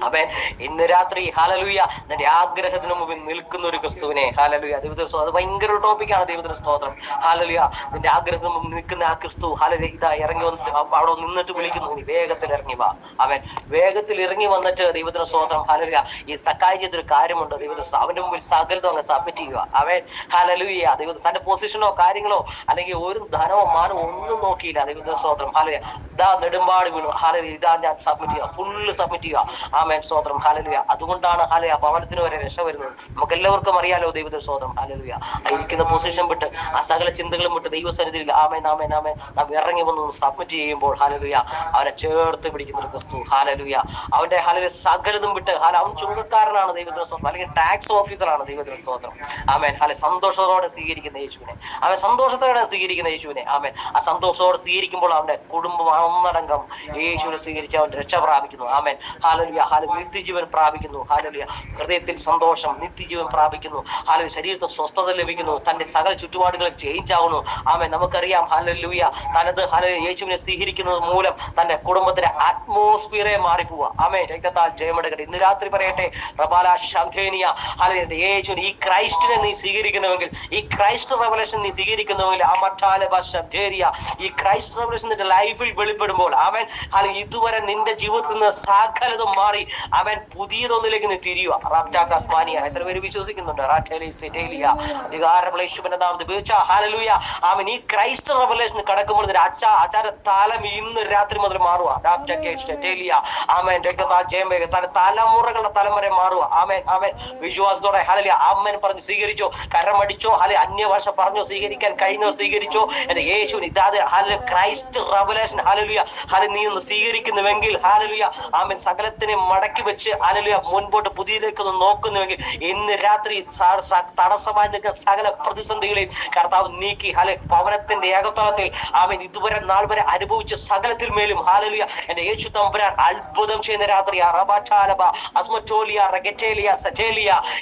ആമേൻ. ഇന്ന് രാത്രി ഹാലലുയ നിന്റെ ആഗ്രഹത്തിന് മുമ്പിൽ നിൽക്കുന്ന ഒരു ക്രിസ്തുവിനെ ഹാലലുയ. ദൈവത്തിന് അത് ഭയങ്കര ഒരു ടോപ്പിക്കാണ്. ദൈവത്തിന് സ്തോത്രം. ഹാലലുയ. നിന്റെ ആഗ്രഹത്തിന് മുമ്പിൽ നിൽക്കുന്ന ആ ക്രിസ്തു ഹാലലുയ ഇതാ ഇറങ്ങി വന്നിട്ട് അവിടെ നിന്നിട്ട് വിളിക്കുന്നു, നീ വേഗത്തിൽ ഇറങ്ങി വാ. അവൻ വേഗത്തിൽ ഇറങ്ങി വന്നിട്ട് ദൈവത്തിന് സ്തോത്രം. ഹാലലുയ. ഈ സക്കായി ചെയ്തൊരു കാര്യമുണ്ട്. ദൈവത്തിന് അവന്റെ മുമ്പിൽ സകലതും അങ്ങ് സബ്മിറ്റ് ചെയ്യുക. അവൻ ഹാലലുയ ദൈവത്തിന് തന്റെ പൊസിഷനോ കാര്യങ്ങളോ അല്ലെങ്കിൽ ഒരു ധനമോ മാനോ ഒന്നും നോക്കിയില്ല. ദൈവത്തിന് സ്തോത്രം. ഹാലലുയ. ഇതാ നെടുമ്പാട് വീണു. ഹാലലുയ. ഇതാ ഞാൻ സബ്മിറ്റ് ചെയ്യുക, ഫുള്ള് സബ്മിറ്റ് ചെയ്യുക. ആമേൻ. സ്തോത്രം. ഹാലലുയ. അതുകൊണ്ടാണ് ഹാലലുയ ഭവനത്തിന് വരെ രക്ഷ വരുന്നത്. നമുക്ക് എല്ലാവർക്കും അറിയാലോ. ദൈവത്തിന് സ്തോത്രം. ഹാലലുയ. ഇരിക്കുന്ന പൊസിഷൻ വിട്ട് ആ സകല ചിന്തകളും വിട്ട് ദൈവസന്നിധിയിൽ ആമേൻ ആമേൻ ആമേൻ നാം ഇറങ്ങി വന്ന് സബ്മിറ്റ് ചെയ്യുമ്പോൾ ഹാലലുയ അവനെ ചേർത്ത് പിടിക്കുന്ന ഒരു ക്രിസ്തു. ഹാലലുയ. അവന്റെ ഹാലലുയ സകലതും വിട്ട് അവൻ ചുങ്കക്കാരനാണ് ദൈവത്തിന് സ്തോത്രം, അല്ലെങ്കിൽ ടാക്സ് ഓഫീസറാണ് ദൈവത്തിന് സ്തോത്രം. ആമേൻ. സന്തോഷത്തോടെ സ്വീകരിക്കുന്ന യേശുവിനെ, അവൻ സന്തോഷത്തോടെ സ്വീകരിക്കുന്ന യേശുവിനെ. ആമേൻ. ആ സന്തോഷത്തോടെ സ്വീകരിക്കുമ്പോൾ അവന്റെ കുടുംബം ഒന്നടങ്കം യേശുവിനെ സ്വീകരിച്ച് അവൻ രക്ഷ പ്രാപിക്കുന്നു. ആമേൻ. ഹാലലുയ. നിത്യജീവൻ പ്രാപിക്കുന്നു. ഹാലലുയ. ഹൃദയത്തിൽ സന്തോഷം, നിത്യജീവൻ പ്രാപിക്കുന്നു. ഹാലലുയ. ശരീരത്തിൽ സ്വസ്ഥത ലഭിക്കുന്നു. തന്റെ സകല ചുറ്റുപാടുകൾ ചേഞ്ച് ആവുന്നു. ആമേൻ. നമുക്കറിയാം ഹാലലുയ തനത് യേശുവിനെ സ്വീകരിക്കുന്നത് മൂലം തന്റെ കുടുംബത്തിന്റെ അറ്റ്മോസ്ഫിയറെ മാറിപ്പോവുക. ആമേൻ. രക്തത്താൽ ജയമെടുക്കട്ടെ. ഇന്ന് രാത്രി പറയട്ടെ റബാല ശാന്തേനിയ ഹാലലുയ യേശുവിനെ ഈ ക്രൈസ്റ്റിനെ നീ സ്വീകരിക്കുന്നുവെങ്കിൽ, ഈ ക്രൈസ്റ്റ് റെവലേഷൻ നീ സ്വീകരിക്കുന്നുവെങ്കിൽ ആ മറ്റാലബ ശാന്തേനിയ ഈ ക്രൈസ്റ്റ് റെവലേഷൻ നിന്റെ ലൈഫിൽ വെളിപ്പെടുമ്പോൾ ആമേൻ ഇതുവരെ നിന്റെ ജീവിതത്തിൽ നിന്ന് സകലതും മാറി അവൻ പുതിയതൊന്നിലേക്ക് നീ തിരിയുക. റാപ്റ്റാകാസ്മാനിയ എത്ര പേര് വിശ്വസിക്കുന്നുണ്ട്? അധികാരമുള്ള യേശുവിന്റെ നാമത്തിൽ ഹാലലുയ. അവൻ ഈ ക്രൈസ്റ്റ് റെവലേഷൻ കടക്കുമ്പോൾ ആചാര താലം ഇന്ന് രാത്രി മുതൽ മാറുക. ആമേൻ. രക്തത്താൽ ജയം വേഗം തന്റെ തലമുറകളുടെ തലമുറ മാറുക. ആമേൻ ആമേൻ. വിശ്വാസത്തോടെ ഹാലലുയ ആമേൻ പറഞ്ഞ് സ്വീകരിച്ചോ, കരമടിച്ചോ, അന്യഭാഷ പറഞ്ഞോ, സ്വീകരിക്കാൻ കഴിയുന്നവർ സ്വീകരിച്ചോ. എന്റെ യേശുവിന് ഇതാത് ഹാലലുയ ക്രൈസ്റ്റ് റെവലേഷൻ ഹാലലുയ നീ ഒന്ന് സ്വീകരിക്കുന്നുവെങ്കിൽ ഹാലലുയ ആമേൻ സകലത്തിനെ മടക്കി വെച്ച് ഹാലലുയ മുൻപോട്ട് പുതിയതിലേക്ക് ഒന്ന് നോക്കുന്നുവെങ്കിൽ ഇന്ന് രാത്രി തടസ്സമായി നിൽക്കുന്ന സകല പ്രതിസന്ധികളെയും കർത്താവ് നീക്കി ഭവനത്തിന്റെ ഏകത്വത്തിൽ ആമേൻ ഇതുവരെ നാൾ വരെ അനുഭവിച്ച സകലത്തിൽ മേലും ഹാലലുയ എന്റെ യേശു തമ്പുരാൻ അത്ഭുതം ചെയ്യുന്ന രാത്രി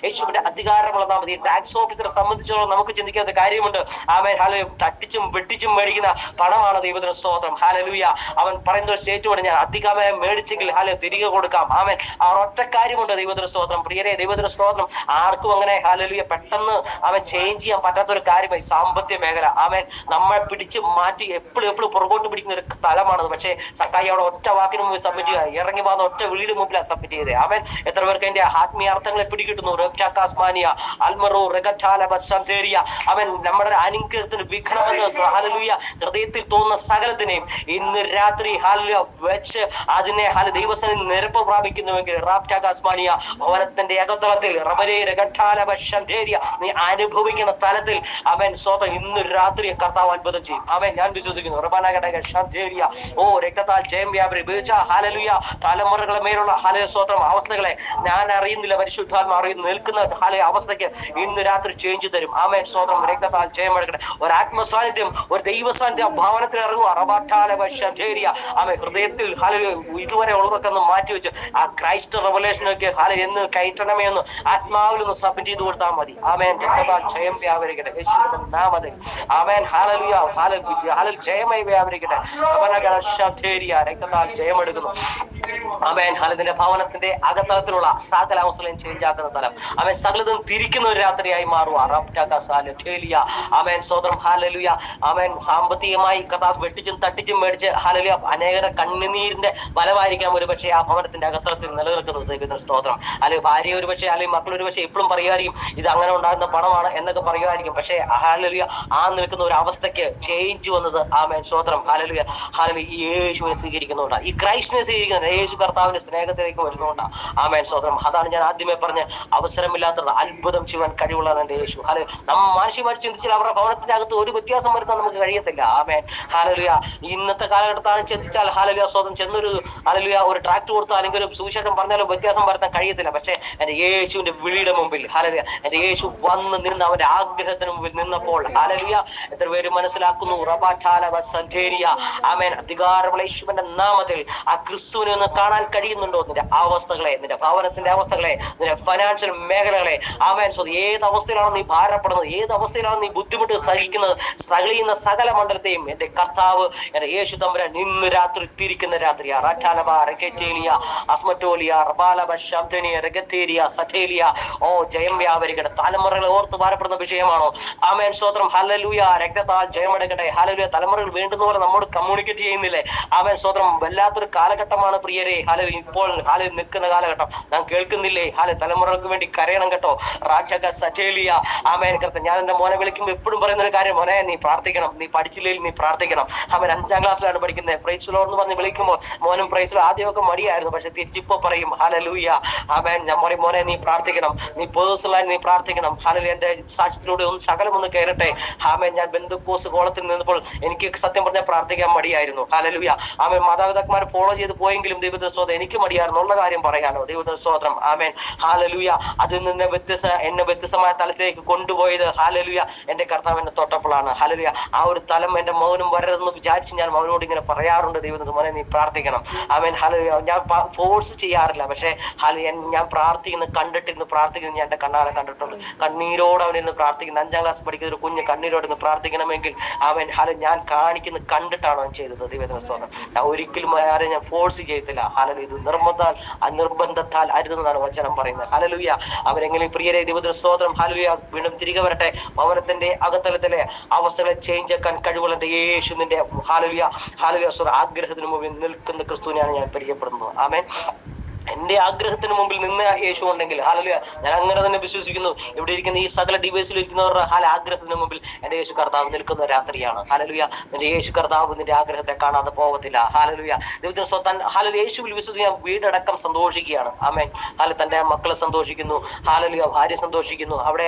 യേശുവിന്റെ അധികാരമുള്ള നാമം. ഈ ടാക്സ് ഓഫീസറെ സംബന്ധിച്ചോളം നമുക്ക് ചിന്തിക്കാത്ത കാര്യമുണ്ട്. ആമേൻ. ഹാലലുയ തട്ടിച്ചും വെട്ടിച്ചും മേടിക്കുന്ന പണമാണ് ദൈവത്തിന്റെ സ്തോത്രം. ഹാലലുയ. അവൻ പറയുന്ന ഒരു സ്റ്റേറ്റ്മെന്റ്, ഞാൻ അധികമായി മേടിച്ചെങ്കിൽ തിരികെ കൊടുക്കാം. ആമേൻ. ആ ഒറ്റ കാര്യമുണ്ട്. ദൈവത്തിന് സ്തോത്രം. പ്രിയരെ, ദൈവത്തിന് സ്തോത്രം. ആർക്കും അങ്ങനെ ഹല്ലേലൂയ പെട്ടെന്ന് അവൻ ചേഞ്ച് ചെയ്യാൻ പറ്റാത്ത ഒരു കാര്യമായി സാമ്പത്തിക മേഖല. ആമേൻ. നമ്മളെ പിടിച്ച് മാറ്റി എപ്പോഴും പുറകോട്ട് പിടിക്കുന്ന ഒരു സ്ഥലമാണത്. പക്ഷേ സക്കായി അവിടെ ഒറ്റ വാക്കിന് മുമ്പ് സബ്മിറ്റ് ചെയ്യുക, ഇറങ്ങി വന്ന ഒറ്റ വീടിന് മുമ്പിലാണ് സബ്മിറ്റ് ചെയ്തത്. ആമേൻ. എത്ര പേർക്ക് അതിന്റെ ആത്മീയ അർത്ഥങ്ങളെ പിടികിട്ടുന്നു? അവൻ നമ്മുടെ അനുഗ്രഹത്തിന് വിഘ്നമെന്ന് ഹല്ലേലൂയ ഹൃദയത്തിൽ തോന്നുന്ന സകലത്തിനെയും ഇന്ന് രാത്രി ഹല്ലേലൂയ വെച്ച് അതിനെ ദൈവസന്നിധിയിൽ നിരപ്പ് പ്രാപിക്കുന്നുവെങ്കിൽ ഭവനത്തിന്റെ അകത്തളത്തിൽ നീ അനുഭവിക്കുന്ന തലത്തിൽ അവൻ സ്വതം ഇന്ന് രാത്രി കർത്താവ് അത്ഭുതം ചെയ്യും. അവൻ ഞാൻ വിശ്വസിക്കുന്നു. ഓ രക്തത്താൽ ജയം വ്യാപരിച്ച ഹല്ലേലൂയ തലമുറകളെ മേലുള്ള സ്വതം അവസ്ഥകളെ ഞാൻ അറിയുന്നില്ല, പരിശുദ്ധാത്മാ അറിയുന്നു. നിൽക്കുന്ന അവസ്ഥയ്ക്ക് ഇന്ന് രാത്രി ചേഞ്ച് തരും. ആമേൻ. സ്വതം രക്തത്താൽ ജയം എടുക്കട്ടെ. ഒരു ആത്മസാന്നിധ്യം, ഒരു ദൈവ സാന്നിധ്യം ഭവനത്തിൽ ഇറങ്ങുക. ആമേൻ. ഹൃദയത്തിൽ ഇതുവരെ ഉള്ളതൊക്കെ ഒന്ന് മാറ്റിവെച്ച് ആ ക്രൈസ്റ്റ് റെവലേഷനൊക്കെ എന്ന് കയറ്റണമേ എന്ന് ആത്മാവിലൊന്ന് സബ്മിറ്റ് ചെയ്ത് കൊടുത്താൽ മതി. ആമേൻ. രക്തത്താൽ ജയം വ്യാപരിക്കട്ടെ യേശുവിന്റെ നാമത്തിൽ. ആമേൻ. ഹല്ലേലൂയ ജയമായി വ്യാപരിക്കട്ടെ. രക്തത്താൽ ജയം എടുക്കുന്നു. ആമേൻ. ഇതിന്റെ ഭവനത്തിന്റെ അകത്തളത്തിലുള്ള സകല അവസ്ഥകളെയും ചേഞ്ച് ആക്കുന്ന തലം. ആമേൻ. സകലതും തിരിക്കുന്ന ഒരു രാത്രിയായി മാറുക. ആമേൻ. സ്വതന്ത്രം. ഹല്ലേലൂയ. ആമേൻ. സാമ്പത്തികമായി കർത്താവ് വെട്ടിച്ചും തട്ടിച്ചും മേടിച്ച് ഹല്ലേലൂയ അനേകരുടെ കണ്ണുനീരിന്റെ ഫലമായിരിക്കാം ഒരു പക്ഷേ ആ ഭവനത്തിന്റെ അകത്തളത്തിൽ നിലനിൽക്കുന്നത്. ദൈവത്തിന്റെ സ്തോത്രം. അല്ലെങ്കിൽ ഭാര്യ ഒരു പക്ഷേ, അല്ലെങ്കിൽ മക്കൾ ഒരു പക്ഷേ എപ്പോഴും പറയുമായിരിക്കും ഇത് അങ്ങനെ ഉണ്ടാകുന്ന പണമാണ് എന്നൊക്കെ പറയുമായിരിക്കും. പക്ഷേ ഹല്ലേലൂയ ആ നിൽക്കുന്ന ഒരു അവസ്ഥയ്ക്ക് ചേഞ്ച് വന്നത് ആമേൻ. സ്തോത്രം. ഹല്ലേലൂയ. ഹല്ലേലൂയ ഈ യേശുവിനെ സ്വീകരിക്കുന്നതുകൊണ്ടാണ്, ഈ ക്രൈസ്റ്റിനെ സ്വീകരിക്കുന്നത് യേശു കർത്താവിന്റെ സ്നേഹത്തിലേക്ക് വരുന്നതുകൊണ്ടാണ്. ആമേൻ. സ്തോത്രം. അതാണ് ഞാൻ ആദ്യമേ പറഞ്ഞ അവസരമില്ലാത്തത് അത്ഭുതം ചെയ്യാൻ കഴിവുള്ളതാണ് എന്റെ യേശു. നമ്മൾ മാനസികമായി ചിന്തിച്ചാൽ അവരുടെ ഭവനത്തിന്റെ അകത്ത് ഒരു വ്യത്യാസം വരുത്താൻ നമുക്ക് കഴിയത്തില്ല. ആമേൻ. ഹല്ലേലൂയ. ഇന്നത്തെ കാലഘട്ടത്താണ് ചിന്തിച്ചാൽ ഹല്ലേലൂയ സ്വതം ചെന്നൊരു ഹല്ലേലൂയ ഒരു ട്രാക്ട് കൊടുത്തോ അല്ലെങ്കിൽ ഒരു സുവിശേഷം പറഞ്ഞാലും വ്യത്യാസം വരുത്താൻ കഴിയത്തില്ല. പക്ഷേ എന്റെ യേശുവിന്റെ വിളിയുടെ മുമ്പിൽ ഹല്ലേലൂയ എന്റെ യേശു വന്ന് നിന്ന് അവന്റെ ആഗ്രഹത്തിന് മുമ്പിൽ നിന്നപ്പോൾ ഹല്ലേലൂയ എത്ര പേര് മനസ്സിലാക്കുന്നു? ആമേൻ. അധികാരമുള്ള യേശുവിന്റെ നാമത്തിൽ ആ ക്രിസ്തുവിനെ ഒന്ന് കാണാൻ കഴിയുന്നുണ്ടോ? നിന്റെ അവസ്ഥകളെ, നിന്റെ ഭവനത്തിന്റെ അവസ്ഥകളെ, നിന്റെ ഫൈനാൻഷ്യൽ മേഖലകളെ. ആമേൻ. ഏത് അവസ്ഥയിലാണ് നീ ഭാരപ്പെടുന്നത്, ഏത് അവസ്ഥയിലാണ് നീ ബുദ്ധിമുട്ട് സഹിക്കുന്നത്, സകലിയുന്ന സകല മണ്ഡലത്തെയും എന്റെ കർത്താവ് എന്റെ യേശു തമ്പുരാൻ ഇന്ന് രാത്രി തിരിക്കുന്ന രാത്രിയാ. ഓ ജയം വ്യാപരിക്കട്ടെ. തലമുറകളെ ഓർത്ത് ഭാരപ്പെടുന്ന വിഷയമാണോ? ആമേൻ. സ്തോത്രം. ഹല്ലേലൂയ. രക്തത്താൽ ജയമെടുക്കട്ടെ. ഹല്ലേലൂയ. തലമുറകൾ വേണ്ടുന്ന പോലെ നമ്മോട് കമ്മ്യൂണിക്കേറ്റ് ചെയ്യുന്നില്ലേ? ആമേൻ. സ്തോത്രം. വല്ലാത്തൊരു കാലഘട്ടമാണ് പ്രിയരെ. ഹല്ലേലൂയ. ഇപ്പോൾ നിൽക്കുന്ന കാലഘട്ടം നാം കേൾക്കുന്നില്ലേ? തലമുറകൾക്ക് വേണ്ടി കരയണം കേട്ടോ. ആമേൻ. ഞാൻ എന്റെ മോനെ വിളിക്കുമ്പോൾ എപ്പോഴും പറയുന്ന ഒരു കാര്യം, മോനെ നീ പ്രാർത്ഥിക്കണം, നീ പഠിച്ചില്ലെങ്കിൽ നീ പ്രാർത്ഥിക്കണം. അവൻ 5ാം ക്ലാസ്സിലാണ് പഠിക്കുന്നത്. പ്രൈസ് ലോർഡ് എന്ന് പറഞ്ഞ് വിളിക്കുമ്പോൾ മോനും പ്രൈസ് ലോർഡ് ആദ്യമൊക്കെ മടിയായിരുന്നു, പക്ഷെ തിരിച്ചിപ്പോ പറയും ഹല്ലേലൂയ. ആമേൻ. ഞാൻ പറയും മോനെ നീ പ്രാർത്ഥിക്കണം, നീ പേഴ്സണലായി നീ പ്രാർത്ഥിക്കണം. ഹല്ലേലൂയ. എന്റെ സാക്ഷ്യത്തിലൂടെ ഒന്ന് ശകലം ഒന്ന് കയറട്ടെ. ആമേൻ. ഞാൻ ബന്ധുക്കോസ് കോളത്തിൽ നിന്നപ്പോൾ എനിക്ക് സത്യം പറഞ്ഞാൽ പ്രാർത്ഥിക്കാൻ മടിയായിരുന്നു. ഹല്ലേലൂയ. ആമേൻ. മാതാപിതാക്കന്മാർ ഫോളോ ചെയ്ത് പോയെങ്കിലും ദൈവത്തിന്റെ സ്തോത്രം എനിക്ക് മടിയായിരുന്നു ഉള്ള കാര്യം പറയാനോ. ദൈവത്തിന്റെ സ്തോത്രം. ആമേൻ. ഹല്ലേലൂയ. അതിൽ നിന്ന് എന്നെ വ്യത്യസ്തമായ തലത്തിലേക്ക് കൊണ്ടുപോയത് ഹല്ലേലൂയ എന്റെ കർത്താവ് എന്നെ തൊട്ടപ്പോഴാണ്. ഹല്ലേലൂയ. ആ ഒരു തലം എന്റെ മൗനം വരരുതെന്ന് വിചാരിച്ച് ഞാൻ മൗനോട് ഇങ്ങനെ പറയാറുണ്ട്. ദൈവത്തിന്റെ മോനെ നീ പ്രാർത്ഥിക്കണം. ആമേൻ. ഹല്ലേലൂയ. ഞാൻ ഫോഴ്സ് ചെയ്യാറില്ല, പക്ഷേ ഞാൻ പ്രാർത്ഥിക്കുന്നത് കണ്ടിട്ടിരുന്ന് പ്രാർത്ഥിക്കുന്നത് ഞാൻ എന്റെ കണ്ണാലെ കണ്ടിട്ടുണ്ട്. കണ്ണീരോട് അവനിരുന്ന് പ്രാർത്ഥിക്കുന്നത്. 5ാം ക്ലാസ് പഠിക്കുന്ന ഒരു കുഞ്ഞ് കണ്ണീരോട് ഇന്ന് പ്രാർത്ഥിക്കണമെങ്കിൽ അവൻ ഞാൻ കാണിക്കുന്നത് കണ്ടിട്ടാണ് അവൻ ചെയ്തത്. ദൈവത്തിന്റെ സ്തോത്രം. ഞാൻ ഒരിക്കലും ആരെ ഞാൻ ഫോഴ്സ് ചെയ്യത്തില്ല. ഹല്ലേലൂയ. ഇത് നിർബന്ധത്താൽ അരുതെന്നാണ് വചനം പറയുന്നത്. ഹല്ലേലൂയ. അവരെങ്കിലും പ്രിയരെ ദൈവത്തിന്റെ സ്തോത്രം. ഹല്ലേലൂയ. വീണ്ടും തിരികെ വരട്ടെ. ഭവനത്തിന്റെ അകത്തളത്തിലെ അവസ്ഥകളെ ചേഞ്ച് ആക്കാൻ കഴിവുള്ള യേശു നിന്റെ ഹല്ലേലൂയ ആഗ്രഹത്തിന് മുമ്പിൽ നിൽക്കുന്ന ക്രിസ്തുവിനെയാണ് ഞാൻ പരിചയപ്പെടുന്നത്. ആമേൻ. എന്റെ ആഗ്രഹത്തിന് മുമ്പിൽ നിന്ന് യേശു ഉണ്ടെങ്കിൽ ഹല്ലേലൂയ ഞാൻ അങ്ങനെ തന്നെ വിശ്വസിക്കുന്നു. ഇവിടെ ഇരിക്കുന്ന ഈ സകല ഡിവൈസിൽ ഇരിക്കുന്നവരുടെ ആഗ്രഹത്തിന് മുമ്പിൽ എന്റെ യേശു കർത്താവ് നിൽക്കുന്ന രാത്രിയാണ്. ഹല്ലേലൂയ. നിന്റെ യേശു കർത്താവ് നിന്റെ ആഗ്രഹത്തെ കാണാതെ പോകത്തില്ല. ഹല്ലേലൂയ. ദൈവത്തിന് സ്വന്തം ഹല്ലേലൂയ. യേശുവിൽ വിശ്വസിക്കാൻ വീടടക്കം സന്തോഷിക്കുകയാണ്. ആമേൻ. തന്റെ മക്കളെ സന്തോഷിക്കുന്നു. ഹല്ലേലൂയ. ഭാര്യ സന്തോഷിക്കുന്നു. അവിടെ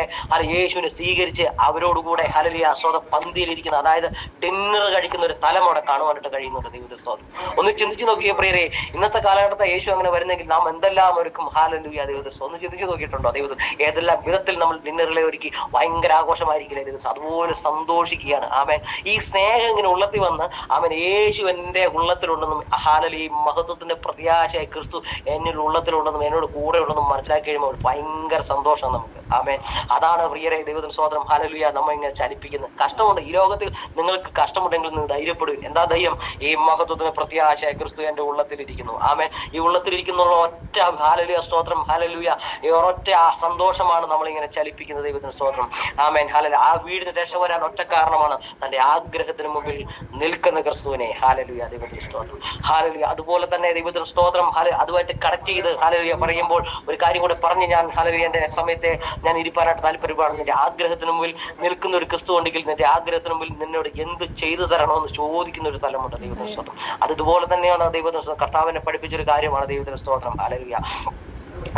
യേശുവിനെ സ്വീകരിച്ച് അവരോടുകൂടെ ഹല്ലേലൂയ സ്വന്തം പന്തിയിലിരിക്കുന്ന, അതായത് ഡിന്നർ കഴിക്കുന്ന ഒരു തലം അവിടെ കാണുവാനായിട്ട് കഴിയുന്നുണ്ട്. ദൈവത്തിന് സ്വന്തം ഒന്ന് ചിന്തിച്ചു നോക്കിയ പ്രിയരെ, ഇന്നത്തെ കാലഘട്ടത്തെ യേശു അങ്ങനെ വരുന്നെങ്കിൽ ആണെങ്കിൽ നാം എന്തെല്ലാം ഒരുക്കും. ഹാലലൂയ ദൈവത്തിൽ ഒന്ന് ചിന്തിച്ചു നോക്കിയിട്ടുണ്ടോ? ദൈവത്തിൽ ഏതെല്ലാം വിധത്തിൽ നമ്മൾ ഡിന്നറിലെ ഒരുക്കി ഭയങ്കര ആഘോഷമായിരിക്കില്ലേ ദൈവത്തിൽ? അതുപോലെ സന്തോഷിക്കുകയാണ്. ആമേൻ. ഈ സ്നേഹം ഇങ്ങനെ ഉള്ളത്തിൽ വന്ന് അവൻ യേശു എന്റെ ഉള്ളത്തിലുണ്ടെന്നും ഹാലലി ഈ മഹത്വത്തിന്റെ പ്രത്യാശയായി ക്രിസ്തു എന്നിൽ ഉള്ളത്തിലുണ്ടെന്നും എന്നോട് കൂടെ ഉണ്ടെന്നും മനസ്സിലാക്കി കഴിയുമ്പോൾ ഭയങ്കര സന്തോഷം നമുക്ക്. ആമേൻ. അതാണ് പ്രിയരെ ദൈവത്തിന് സ്തോത്രം. ഹാലലുയ നമ്മ ഇങ്ങനെ ചലിപ്പിക്കുന്നത്. കഷ്ടമുണ്ട് ഈ ലോകത്തിൽ, നിങ്ങൾക്ക് കഷ്ടമുണ്ടെങ്കിൽ നിങ്ങൾ ധൈര്യപ്പെടുവിൻ. എന്താ ധൈര്യം? ഈ മഹത്വത്തിന് പ്രത്യാശയായി ക്രിസ്തു എന്റെ ഉള്ളത്തിലിരിക്കുന്നു. ആമേൻ. ഈ ഉള്ളത്തിലിരിക്കുന്ന ഒറ്റ ഹാലലുയ സ്തോത്രം. ഹാലലുയ ഈ ഒരൊറ്റ സന്തോഷമാണ് നമ്മളിങ്ങനെ ചലിപ്പിക്കുന്നത്. ദൈവത്തിന് സ്തോത്രം. ആമേൻ. ഹാലലു ആ വീടിന് രക്ഷ വരാൻ ഒറ്റ കാരണമാണ് തന്റെ ആഗ്രഹത്തിന് മുമ്പിൽ നിൽക്കുന്ന ക്രിസ്തുവിനെ. ഹാലലുയ ദൈവത്തിന് സ്തോത്രം. ഹാലലുയ അതുപോലെ തന്നെ ദൈവത്തിന് സ്തോത്രം. അതുമായിട്ട് കണക്ട് ചെയ്ത് ഹാലലുയ പറയുമ്പോൾ ഒരു കാര്യം കൂടെ പറഞ്ഞ് ഞാൻ ഹാലലുയ എന്റെ സമയത്തെ ഞാൻ ഇരിപ്പാനായിട്ട് താല്പര്യപ്പെടുന്നു. നിന്റെ ആഗ്രഹത്തിന് മുമ്പിൽ നിൽക്കുന്ന ഒരു ക്രിസ്തു ഉണ്ടെങ്കിൽ നിന്റെ ആഗ്രഹത്തിന് മുമ്പിൽ നിന്നോട് എന്ത് ചെയ്തു തരണമെന്ന് ചോദിക്കുന്ന ഒരു തലമുണ്ട്. ദൈവത്തിന് സ്തോത്രം. അതുപോലെ തന്നെയാണ് ദൈവത്തിന് സ്തോത്രം. കർത്താവിനെ പഠിപ്പിച്ചൊരു കാര്യമാണ്. ദൈവത്തിന് സ്തോത്രം. ഹാലലുയ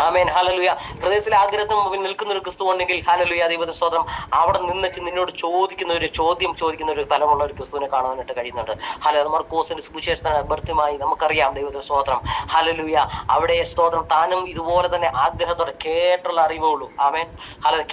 ആമേൻ. ഹാലലുയ ഹൃദയത്തിലെ ആഗ്രഹത്തിന് മുമ്പിൽ നിൽക്കുന്ന ഒരു ക്രിസ്തു ഉണ്ടെങ്കിൽ ഹാലലുയ ദൈവത്തിന് സ്തോത്രം. അവിടെ നിന്നിച്ച് നിന്നോട് ചോദിക്കുന്ന ഒരു ചോദ്യം ചോദിക്കുന്ന ഒരു തലമുള്ള ഒരു ക്രിസ്തുവിനെ കാണാനായിട്ട് കഴിയുന്നുണ്ട്. മർക്കോസിന്റെ സുവിശേഷത്തിന് ബർത്തിമായി നമുക്കറിയാം. ദൈവത്തിന് സ്തോത്രം. ഹാലലുയ അവിടെ സ്തോത്രം താനും ഇതുപോലെ തന്നെ ആഗ്രഹത്തോടെ കേട്ടുള്ള അറിവുള്ളൂ. ആമേൻ.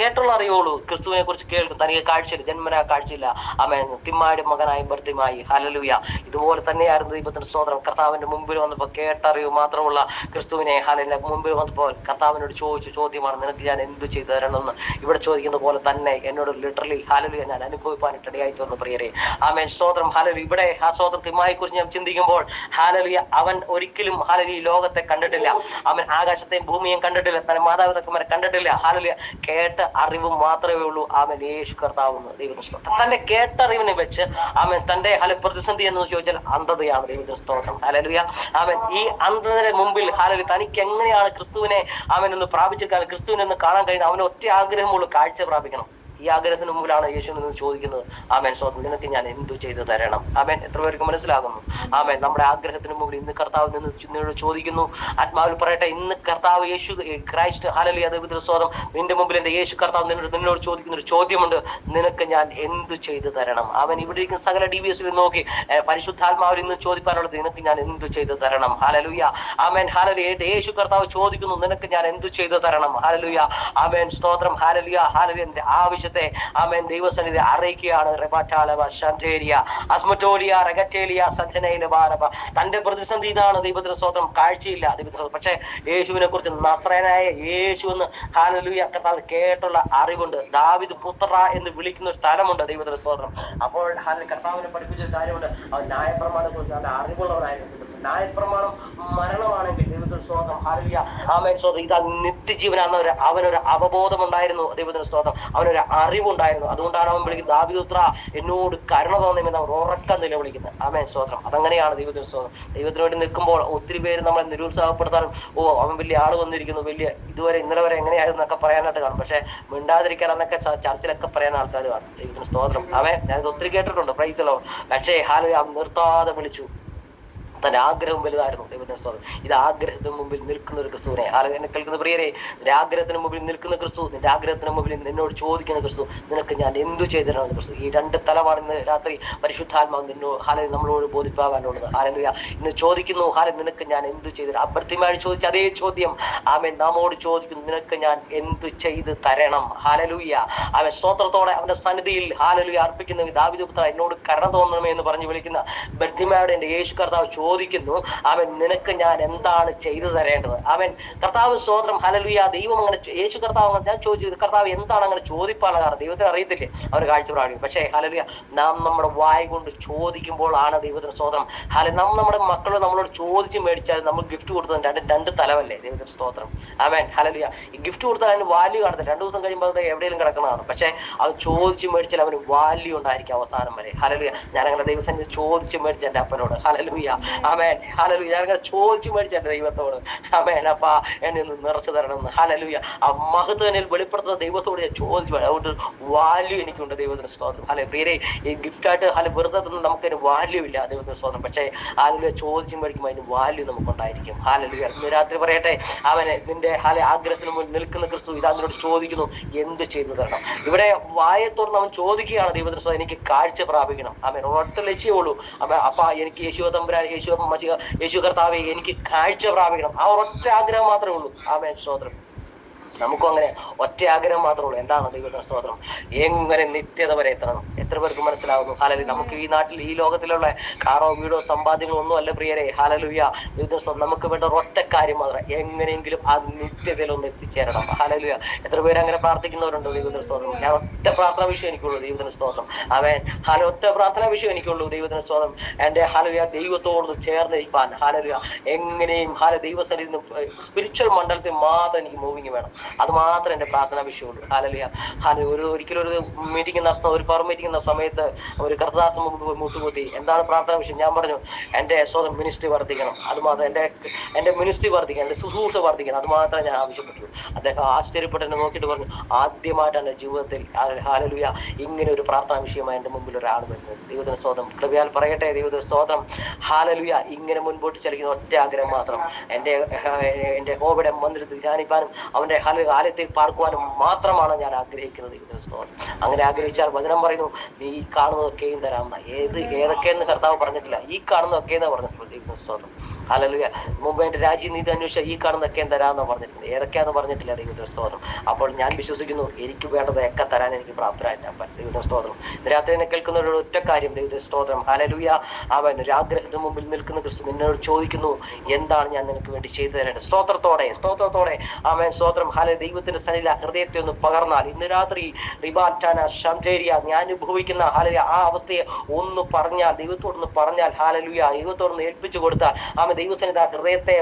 കേട്ടുള്ള അറിവുള്ളൂ. ക്രിസ്തുവിനെ കുറിച്ച് കേൾക്കും. തനിക്ക് കാഴ്ചയില്ല, ജന്മനാ കാഴ്ചയില്ല. ആമേൻ. തിമ്മായുടെ മകനായി ബർത്തിമായി. ഹാലലുയ ഇതുപോലെ തന്നെയായിരുന്നു ദൈവത്തിന് സ്തോത്രം. കർത്താവിന്റെ മുമ്പിൽ വന്നപ്പോൾ കേട്ടറിവ് മാത്രമുള്ള ക്രിസ്തുവിനെ ഹാലലിന്റെ മുമ്പിൽ വന്നപ്പോൾ കർത്താവിനോട് ചോദിച്ച ചോദ്യമാണ്, നിനക്ക് ഞാൻ എന്ത് ചെയ്തു തരണമെന്ന്. ഇവിടെ ചോദിക്കുന്ന പോലെ തന്നെ എന്നോട് ലിറ്ററലി ഹാലലുയ ഞാൻ അനുഭവിപ്പാനായിട്ട് ഇടയായി തീർന്നു പ്രിയരെ. ആമേൻ. സ്തോത്രം. ഹാലലു ഇവിടെ ആ സ്തോത്രം തിമ്മായെ കുറിച്ച് ഞാൻ ചിന്തിക്കുമ്പോൾ ഹാലലുയ അവൻ ഒരിക്കലും ഹാലലി ലോകത്തെ കണ്ടിട്ടില്ല. അവൻ ആകാശത്തെയും ഭൂമിയെയും കണ്ടിട്ടില്ല. തന്റെ മാതാപിതാക്കന്മാരെ കണ്ടിട്ടില്ല. ഹാലലുയ കേട്ട അറിവ് മാത്രമേ ഉള്ളൂ. ആമൻ. യേശു കർത്താവ് ദൈവത്തിന് സ്തോത്രം. തന്റെ കേട്ടറിവിനെ വെച്ച് ആമൻ തന്റെ പ്രതിസന്ധി എന്ന് ചോദിച്ചാൽ അന്ധതയാണ്. ദൈവത്തിന് സ്തോത്രം. ഹാലലുയ ആമൻ. ഈ അന്ധതയുടെ മുമ്പിൽ ഹാലലു തനിക്ക് എങ്ങനെയാണ് ക്രിസ്തുവിനെ അവനൊന്ന് പ്രാപിച്ചെടുക്കാൻ, ക്രിസ്തുവിനെ ഒന്ന് കാണാൻ കഴിയുന്നത്? അവന് ഒറ്റ ആഗ്രഹമുള്ളൂ, കാഴ്ച പ്രാപിക്കണം. ഈ ആഗ്രഹത്തിന് മുമ്പിലാണ് യേശു നിന്ന് ചോദിക്കുന്നത്. ആമേൻ. സ്തോത്രം. നിനക്ക് ഞാൻ എന്തു ചെയ്തു തരണം? ആമേൻ. എത്ര പേർക്ക് മനസ്സിലാകുന്നു? ആമേൻ. നമ്മുടെ ആഗ്രഹത്തിന് മുമ്പിൽ ഇന്ന് കർത്താവ് നിന്നോട് ചോദിക്കുന്നു. ആത്മാവിൽ പറയട്ടെ, ഇന്ന് കർത്താവ് യേശു ക്രൈസ്റ്റ് ഹാലലുയ ദൈവത്തിന് സ്തോത്രം നിന്റെ മുമ്പിൽ എന്റെ യേശു കർത്താവ് നിന്നോട് ചോദിക്കുന്ന ഒരു ചോദ്യമുണ്ട്. നിനക്ക് ഞാൻ എന്തു ചെയ്തു തരണം? അവൻ ഇവിടെ ഇരിക്കുന്ന സകല DBS നോക്കി പരിശുദ്ധാത്മാവിൽ ഇന്ന് ചോദിക്കാനുള്ളത്, നിനക്ക് ഞാൻ എന്തു ചെയ്തു തരണം? ഹാലലുയ ആമേൻ. ഹാലലുയ യേശു കർത്താവ് ചോദിക്കുന്നു, നിനക്ക് ഞാൻ എന്തു ചെയ്തു തരണം? ഹാലലുയ ആമേൻ. സ്തോത്രം. ഹാലലുയ ഹാലലുയ എന്റെ ആവശ്യത്തെ ആമേൻ ദൈവസന്നിധി അറിയിക്കുകയാണ്. തന്റെ പ്രതിസന്ധി ഇതാണ്. ദൈവത്തിന് സ്തോത്രം. കാഴ്ചയില്ല. ദൈവത്തിന് പക്ഷേ യേശുവിനെ കുറിച്ച് നസ്രയനായ യേശു എന്ന് ഹാലലുയ കർത്താവ് കേട്ടുള്ള അറിവുണ്ട്. ദാവീദ് പുത്ര എന്ന് വിളിക്കുന്ന ഒരു സ്ഥലമുണ്ട്. ദൈവത്തിന് സ്തോത്രം. അപ്പോൾ കർത്താവിനെ പഠിപ്പിച്ചൊരു കാര്യമുണ്ട്. അവൻ ന്യായപ്രമാണത്തെ കുറിച്ച് നല്ല അറിവുള്ളവനായിരുന്നു. ന്യായപ്രമാണം മരണമാണെങ്കിൽ ദൈവത്തിന് സ്തോത്രം. ഹാലലുയ ആമേൻ. സ്തോത്രം. ഇതാ നിത്യജീവനാണ്. അവനൊരു അവബോധം ഉണ്ടായിരുന്നു. ദൈവത്തിന് സ്തോത്രം. അവനൊരു അറിവുണ്ടായിരുന്നു. അതുകൊണ്ടാണ് അവൻ വിളിക്കുന്നത്, ദാവീദുപുത്രാ എന്നോട് കരുണ തോന്നുമെന്ന് അവർ ഉറക്കം നിലവിളിക്കുന്നത്. ആമേൻ. സ്തോത്രം. അതങ്ങനെയാണ് ദൈവത്തിന് സ്തോത്രം. ദൈവത്തിന് വേണ്ടി നിൽക്കുമ്പോൾ ഒത്തിരി പേര് നമ്മളെ നിരുത്സാഹപ്പെടുത്താനും അവൻ വലിയ ആള് വന്നിരിക്കുന്നു, വലിയ ഇതുവരെ ഇന്നലെ വരെ എങ്ങനെയായിരുന്നു എന്നൊക്കെ പറയാനായിട്ട് കാണും. പക്ഷെ മിണ്ടാതിരിക്കാൻ എന്നൊക്കെ ചർച്ചിലൊക്കെ പറയാൻ ആൾക്കാർ കാണും. ദൈവത്തിന് സ്തോത്രം. ഞാനിത് ഒത്തിരി കേട്ടിട്ടുണ്ട്. Praise Lord. പക്ഷേ ഹാലലുയ അവൻ നിർത്താതെ വിളിച്ചു. തന്റെ ആഗ്രഹം വലുതായിരുന്നു. ദൈവത്തിന് സ്തോത്രം. ഇത് ആഗ്രഹത്തിന് മുമ്പിൽ നിൽക്കുന്ന ഒരു ക്രിസ്തുവിനെ എന്നെ കേൾക്കുന്ന പ്രിയരെ, നിന്റെ ആഗ്രഹത്തിന് മുമ്പിൽ നിൽക്കുന്ന ക്രിസ്തു, നിന്റെ ആഗ്രഹത്തിന് മുമ്പിൽ നിന്നോട് ചോദിക്കുന്ന ക്രിസ്തു, നിനക്ക് ഞാൻ എന്തു ചെയ്തിട്ടാണ് ക്രിസ്തു. ഈ രണ്ട് തലമാണ് ഇന്ന് രാത്രി പരിശുദ്ധാത്മാവ് നമ്മളോട് ബോധിപ്പാകാനുള്ളത്. ഹാലലുയ ഇന്ന് ചോദിക്കുന്നു, നിനക്ക് ഞാൻ എന്തു ചെയ്തിട്ട്? അഭ്യർത്ഥിമായി ചോദിച്ച അതേ ചോദ്യം ആമേൻ നമ്മോട് ചോദിക്കുന്നു, നിനക്ക് ഞാൻ എന്തു ചെയ്ത് തരണം? ഹാലലുയ അവൻ സ്തോത്രത്തോടെ അവന്റെ സന്നിധിയിൽ ഹാലലുയ അർപ്പിക്കുന്ന ദാവീദ് പുത്രാ എന്നോട് കരുണ തോന്നണമേ എന്ന് പറഞ്ഞ് വിളിക്കുന്ന ബർത്തിമയോട് എന്റെ യേശു കർത്താവ് ചോദിക്കുന്നു, അവൻ നിനക്ക് ഞാൻ എന്താണ് ചെയ്തു തരേണ്ടത്? അവൻ കർത്താവ് സ്തോത്രം. ഹല്ലേലൂയ. ദൈവം അങ്ങനെ യേശു കർത്താവ് ഞാൻ ചോദിച്ചു, കർത്താവ് എന്താണ് അങ്ങനെ ചോദിപ്പാനുള്ള കാരണം? ദൈവത്തിന് അറിയത്തില്ലേ? അവർ കാഴ്ചപ്പാടി. പക്ഷേ ഹല്ലേലൂയ നാം നമ്മുടെ വായ കൊണ്ട് ചോദിക്കുമ്പോൾ ആണ് ദൈവത്തിന് സ്തോത്രം. നമ്മുടെ മക്കളോ നമ്മളോട് ചോദിച്ച് മേടിച്ചാൽ നമ്മൾ ഗിഫ്റ്റ് കൊടുത്തത് രണ്ട് തലമല്ലേ? ദൈവത്തിന് സ്തോത്രം. ആമേൻ. ഹല്ലേലൂയ. ഈ ഗിഫ്റ്റ് കൊടുത്താൽ അതിന് വാല്യൂ കാണത്തില്ല. 2 ദിവസം കഴിയുമ്പോൾ അത് എവിടെയെങ്കിലും കിടക്കുന്നതാണ്. പക്ഷേ അത് ചോദിച്ച് മേടിച്ചാൽ അവന് വാല്യൂ ഉണ്ടായിരിക്കും അവസാനം വരെ. ഹല്ലേലൂയ. ഞാൻ അങ്ങനെ ദൈവസന്നിധി ചോദിച്ച് മേടിച്ച എൻ്റെ അപ്പനോട്. ഹല്ലേലൂയ. ആമേൻ. ഹല്ലേലൂയ. ഞാൻ അങ്ങനെ ചോദിച്ച് മേടിച്ച എൻ്റെ ദൈവത്തോട്. ആമേൻ. അപ്പാ എന്നെ ഒന്ന് നിറച്ചു തരണമെന്ന്. ഹല്ലേലൂയ. ആ മഹത്വം എന്നിൽ വെളിപ്പെടുത്തുന്ന ദൈവത്തോട് ഞാൻ ചോദിച്ചു. അതുകൊണ്ട് വാല്യൂ എനിക്കുണ്ട്. ദൈവത്തിന് സ്തോത്രം. ഹല്ലേലൂയ. പ്രിയരെ, ഈ ഗിഫ്റ്റായിട്ട് വെറുതെ തന്നെ നമുക്കതിന് വാല്യൂ ഇല്ല. ദൈവത്തിന് സ്തോത്രം. പക്ഷേ ഹല്ലേലൂയ ചോദിച്ച് മേടിക്കുമ്പോൾ അതിന് വാല്യൂ നമുക്കുണ്ടായിരിക്കും. ഹല്ലേലൂയ. ഇന്ന് രാത്രി പറയട്ടെ, അവനെ നിന്റെ ആഗ്രഹത്തിന് മുന്നിൽ നിൽക്കുന്ന ക്രിസ്തു ഇതാ നിന്നോട് ചോദിക്കുന്നു, എന്ത് ചെയ്തു തരണം? ഇവിടെ വായത്തോട് അവൻ ചോദിക്കുകയാണ്, ദൈവത്തിന് സ്തോത്രം, എനിക്ക് കാഴ്ച പ്രാപിക്കണം. അവൻ ഒറ്റ ലക്ഷ്യമുള്ളൂ. അപ്പ എനിക്ക് യേശു യേശു കർത്താവെ എനിക്ക് കാഴ്ച പ്രാപിക്കണം. ആ ഒരൊറ്റ ആഗ്രഹം മാത്രമേ ഉള്ളൂ. ആമേൻ, സ്തോത്രം. നമുക്കും അങ്ങനെ ഒറ്റ ആഗ്രഹം മാത്രമേ ഉള്ളൂ. എന്താണ് ദൈവത്തിന് സ്തോത്രം? എങ്ങനെ നിത്യത വരെ എത്തണം? എത്ര പേർക്ക് മനസ്സിലാവുന്നു? ഹാലലൂയ. നമുക്ക് ഈ നാട്ടിൽ ഈ ലോകത്തിലുള്ള കാറോ വീടോ സമ്പാദ്യങ്ങളോ ഒന്നും അല്ല പ്രിയരെ. ഹാലലൂയ. ദൈവത്തിന് സ്തോത്രം. നമുക്ക് വേണ്ട ഒരൊറ്റ കാര്യം മാത്രം, എങ്ങനെയെങ്കിലും ആ നിത്യതയിൽ ഒന്ന് എത്തിച്ചേരണം. ഹാലലൂയ. എത്ര പേര് അങ്ങനെ പ്രാർത്ഥിക്കുന്നവരുണ്ട്? ദൈവത്തിന് സ്തോത്രം. ഞാൻ ഒറ്റ പ്രാർത്ഥനാ വിഷയം എനിക്കുള്ളൂ. ദൈവത്തിന് സ്തോത്രം. അവൻ ഒറ്റ പ്രാർത്ഥനാ വിഷയം എനിക്കുള്ളൂ. ദൈവത്തിന് സ്തോത്രം. എന്റെ ഹാലലൂയ ദൈവത്തോട് ചേർന്നിരിപ്പാൻ. ഹാലലൂയ. എങ്ങനെയും ദൈവസന്നിധിയിൽ നിന്ന് സ്പിരിച്വൽ മണ്ഡലത്തിൽ മാത്രം എനിക്ക് മൂവിങ് വേണം. അത് മാത്രം എന്റെ പ്രാർത്ഥനാ വിഷയമുള്ളൂ. ഹാലലൂയ. ഒരിക്കലും ഒരു മീറ്റിംഗ് നടത്തുന്ന, ഒരു പവർ മീറ്റിംഗ് സമയത്ത് ഒരു കർത്തദാസൻ മുമ്പ് മുട്ടുകുത്തി, എന്താണ് പ്രാർത്ഥനാ വിഷയം? ഞാൻ പറഞ്ഞു, എന്റെ സ്വന്തം മിനിസ്ട്രി വർദ്ധിക്കണം. അത് മാത്രം, എന്റെ മിനിസ്ട്രി വർദ്ധിക്കണം, എന്റെ ശുശ്രൂഷ വർദ്ധിക്കണം. അത് മാത്രമേ ഞാൻ ആവശ്യപ്പെട്ടു. അദ്ദേഹം ആശ്ചര്യപ്പെട്ട് എന്നെ നോക്കിയിട്ട് പറഞ്ഞു, ആദ്യമായിട്ടാണ് എന്റെ ജീവിതത്തിൽ ഹാലലൂയ ഇങ്ങനെ ഒരു പ്രാർത്ഥനാ വിഷയമായി എന്റെ മുമ്പിൽ ഒരാൾ വരുന്നത്. ദൈവത്തിന് സ്തോത്രം. കൃപയാൽ പറയട്ടെ. ദൈവത്തിന് സ്തോത്രം. ഹാലലൂയ. ഇങ്ങനെ മുൻപോട്ട് ചലിക്കുന്ന ഒറ്റ ആഗ്രഹം മാത്രം, എന്റെ ഹോബിയുടെ മന്ദിരത്തിൽ ധ്യാനിപ്പാനും അവന്റെ ആലയത്തിൽ പാർക്കുവാനും മാത്രമാണ് ഞാൻ ആഗ്രഹിക്കുന്നത്. ദൈവത്തിന് സ്തോത്രം. അങ്ങനെ ആഗ്രഹിച്ചാൽ വചനം പറയുന്നു, നീ ഈ കാണുന്നതൊക്കെയും തരാമെന്ന. ഏതൊക്കെയെന്ന് കർത്താവ് പറഞ്ഞിട്ടില്ല, ഈ കാണുന്നതൊക്കെയെന്ന് പറഞ്ഞിട്ടുള്ളൂ. ദൈവത്തിന് സ്തോത്രം. ഹല്ലേലൂയ. മുമ്പ് എന്റെ രാജ്യം നീതി അന്വേഷിച്ചാൽ ഈ കാണുന്നതൊക്കെയും തരാമെന്നാണ് പറഞ്ഞിരിക്കുന്നത്. ഏതൊക്കെയാന്ന് പറഞ്ഞിട്ടില്ല. ദൈവത്തിന് സ്തോത്രം. അപ്പോൾ ഞാൻ വിശ്വസിക്കുന്നു, എനിക്ക് വേണ്ടതൊക്കെ തരാൻ എനിക്ക് പ്രാപ്തരായിട്ടാണ്. ദൈവത്തിന് സ്തോത്രം. രാത്രി എന്നെ കേൾക്കുന്നവരുടെ ഒറ്റ കാര്യം, ദൈവത്തിന് സ്തോത്രം. ഹല്ലേലൂയ. അവൻ ഒരു ആഗ്രഹത്തിന് മുമ്പിൽ നിൽക്കുന്ന ക്രിസ്തു നിന്നോട് ചോദിക്കുന്നു, എന്താണ് ഞാൻ നിനക്ക് വേണ്ടി ചെയ്തു തരേണ്ടത്? സ്തോത്രത്തോടെ ആമേൻ, സ്തോത്രം. ദൈവത്തിന്റെ സന്നിധിയിൽ ഹൃദയത്തെ ഒന്ന് പകർന്നാൽ, ഇന്ന് രാത്രി ഞാൻ അനുഭവിക്കുന്ന ആ അവസ്ഥയെ ഒന്ന് പറഞ്ഞാൽ, ദൈവത്തോടൊന്ന് പറഞ്ഞാൽ, ഹാലലൂയ, ദൈവത്തോടൊന്ന് ഏൽപ്പിച്ചു കൊടുത്താൽ, ആമേൻ, ദൈവസന്നിധി ആ ഹൃദയത്തെ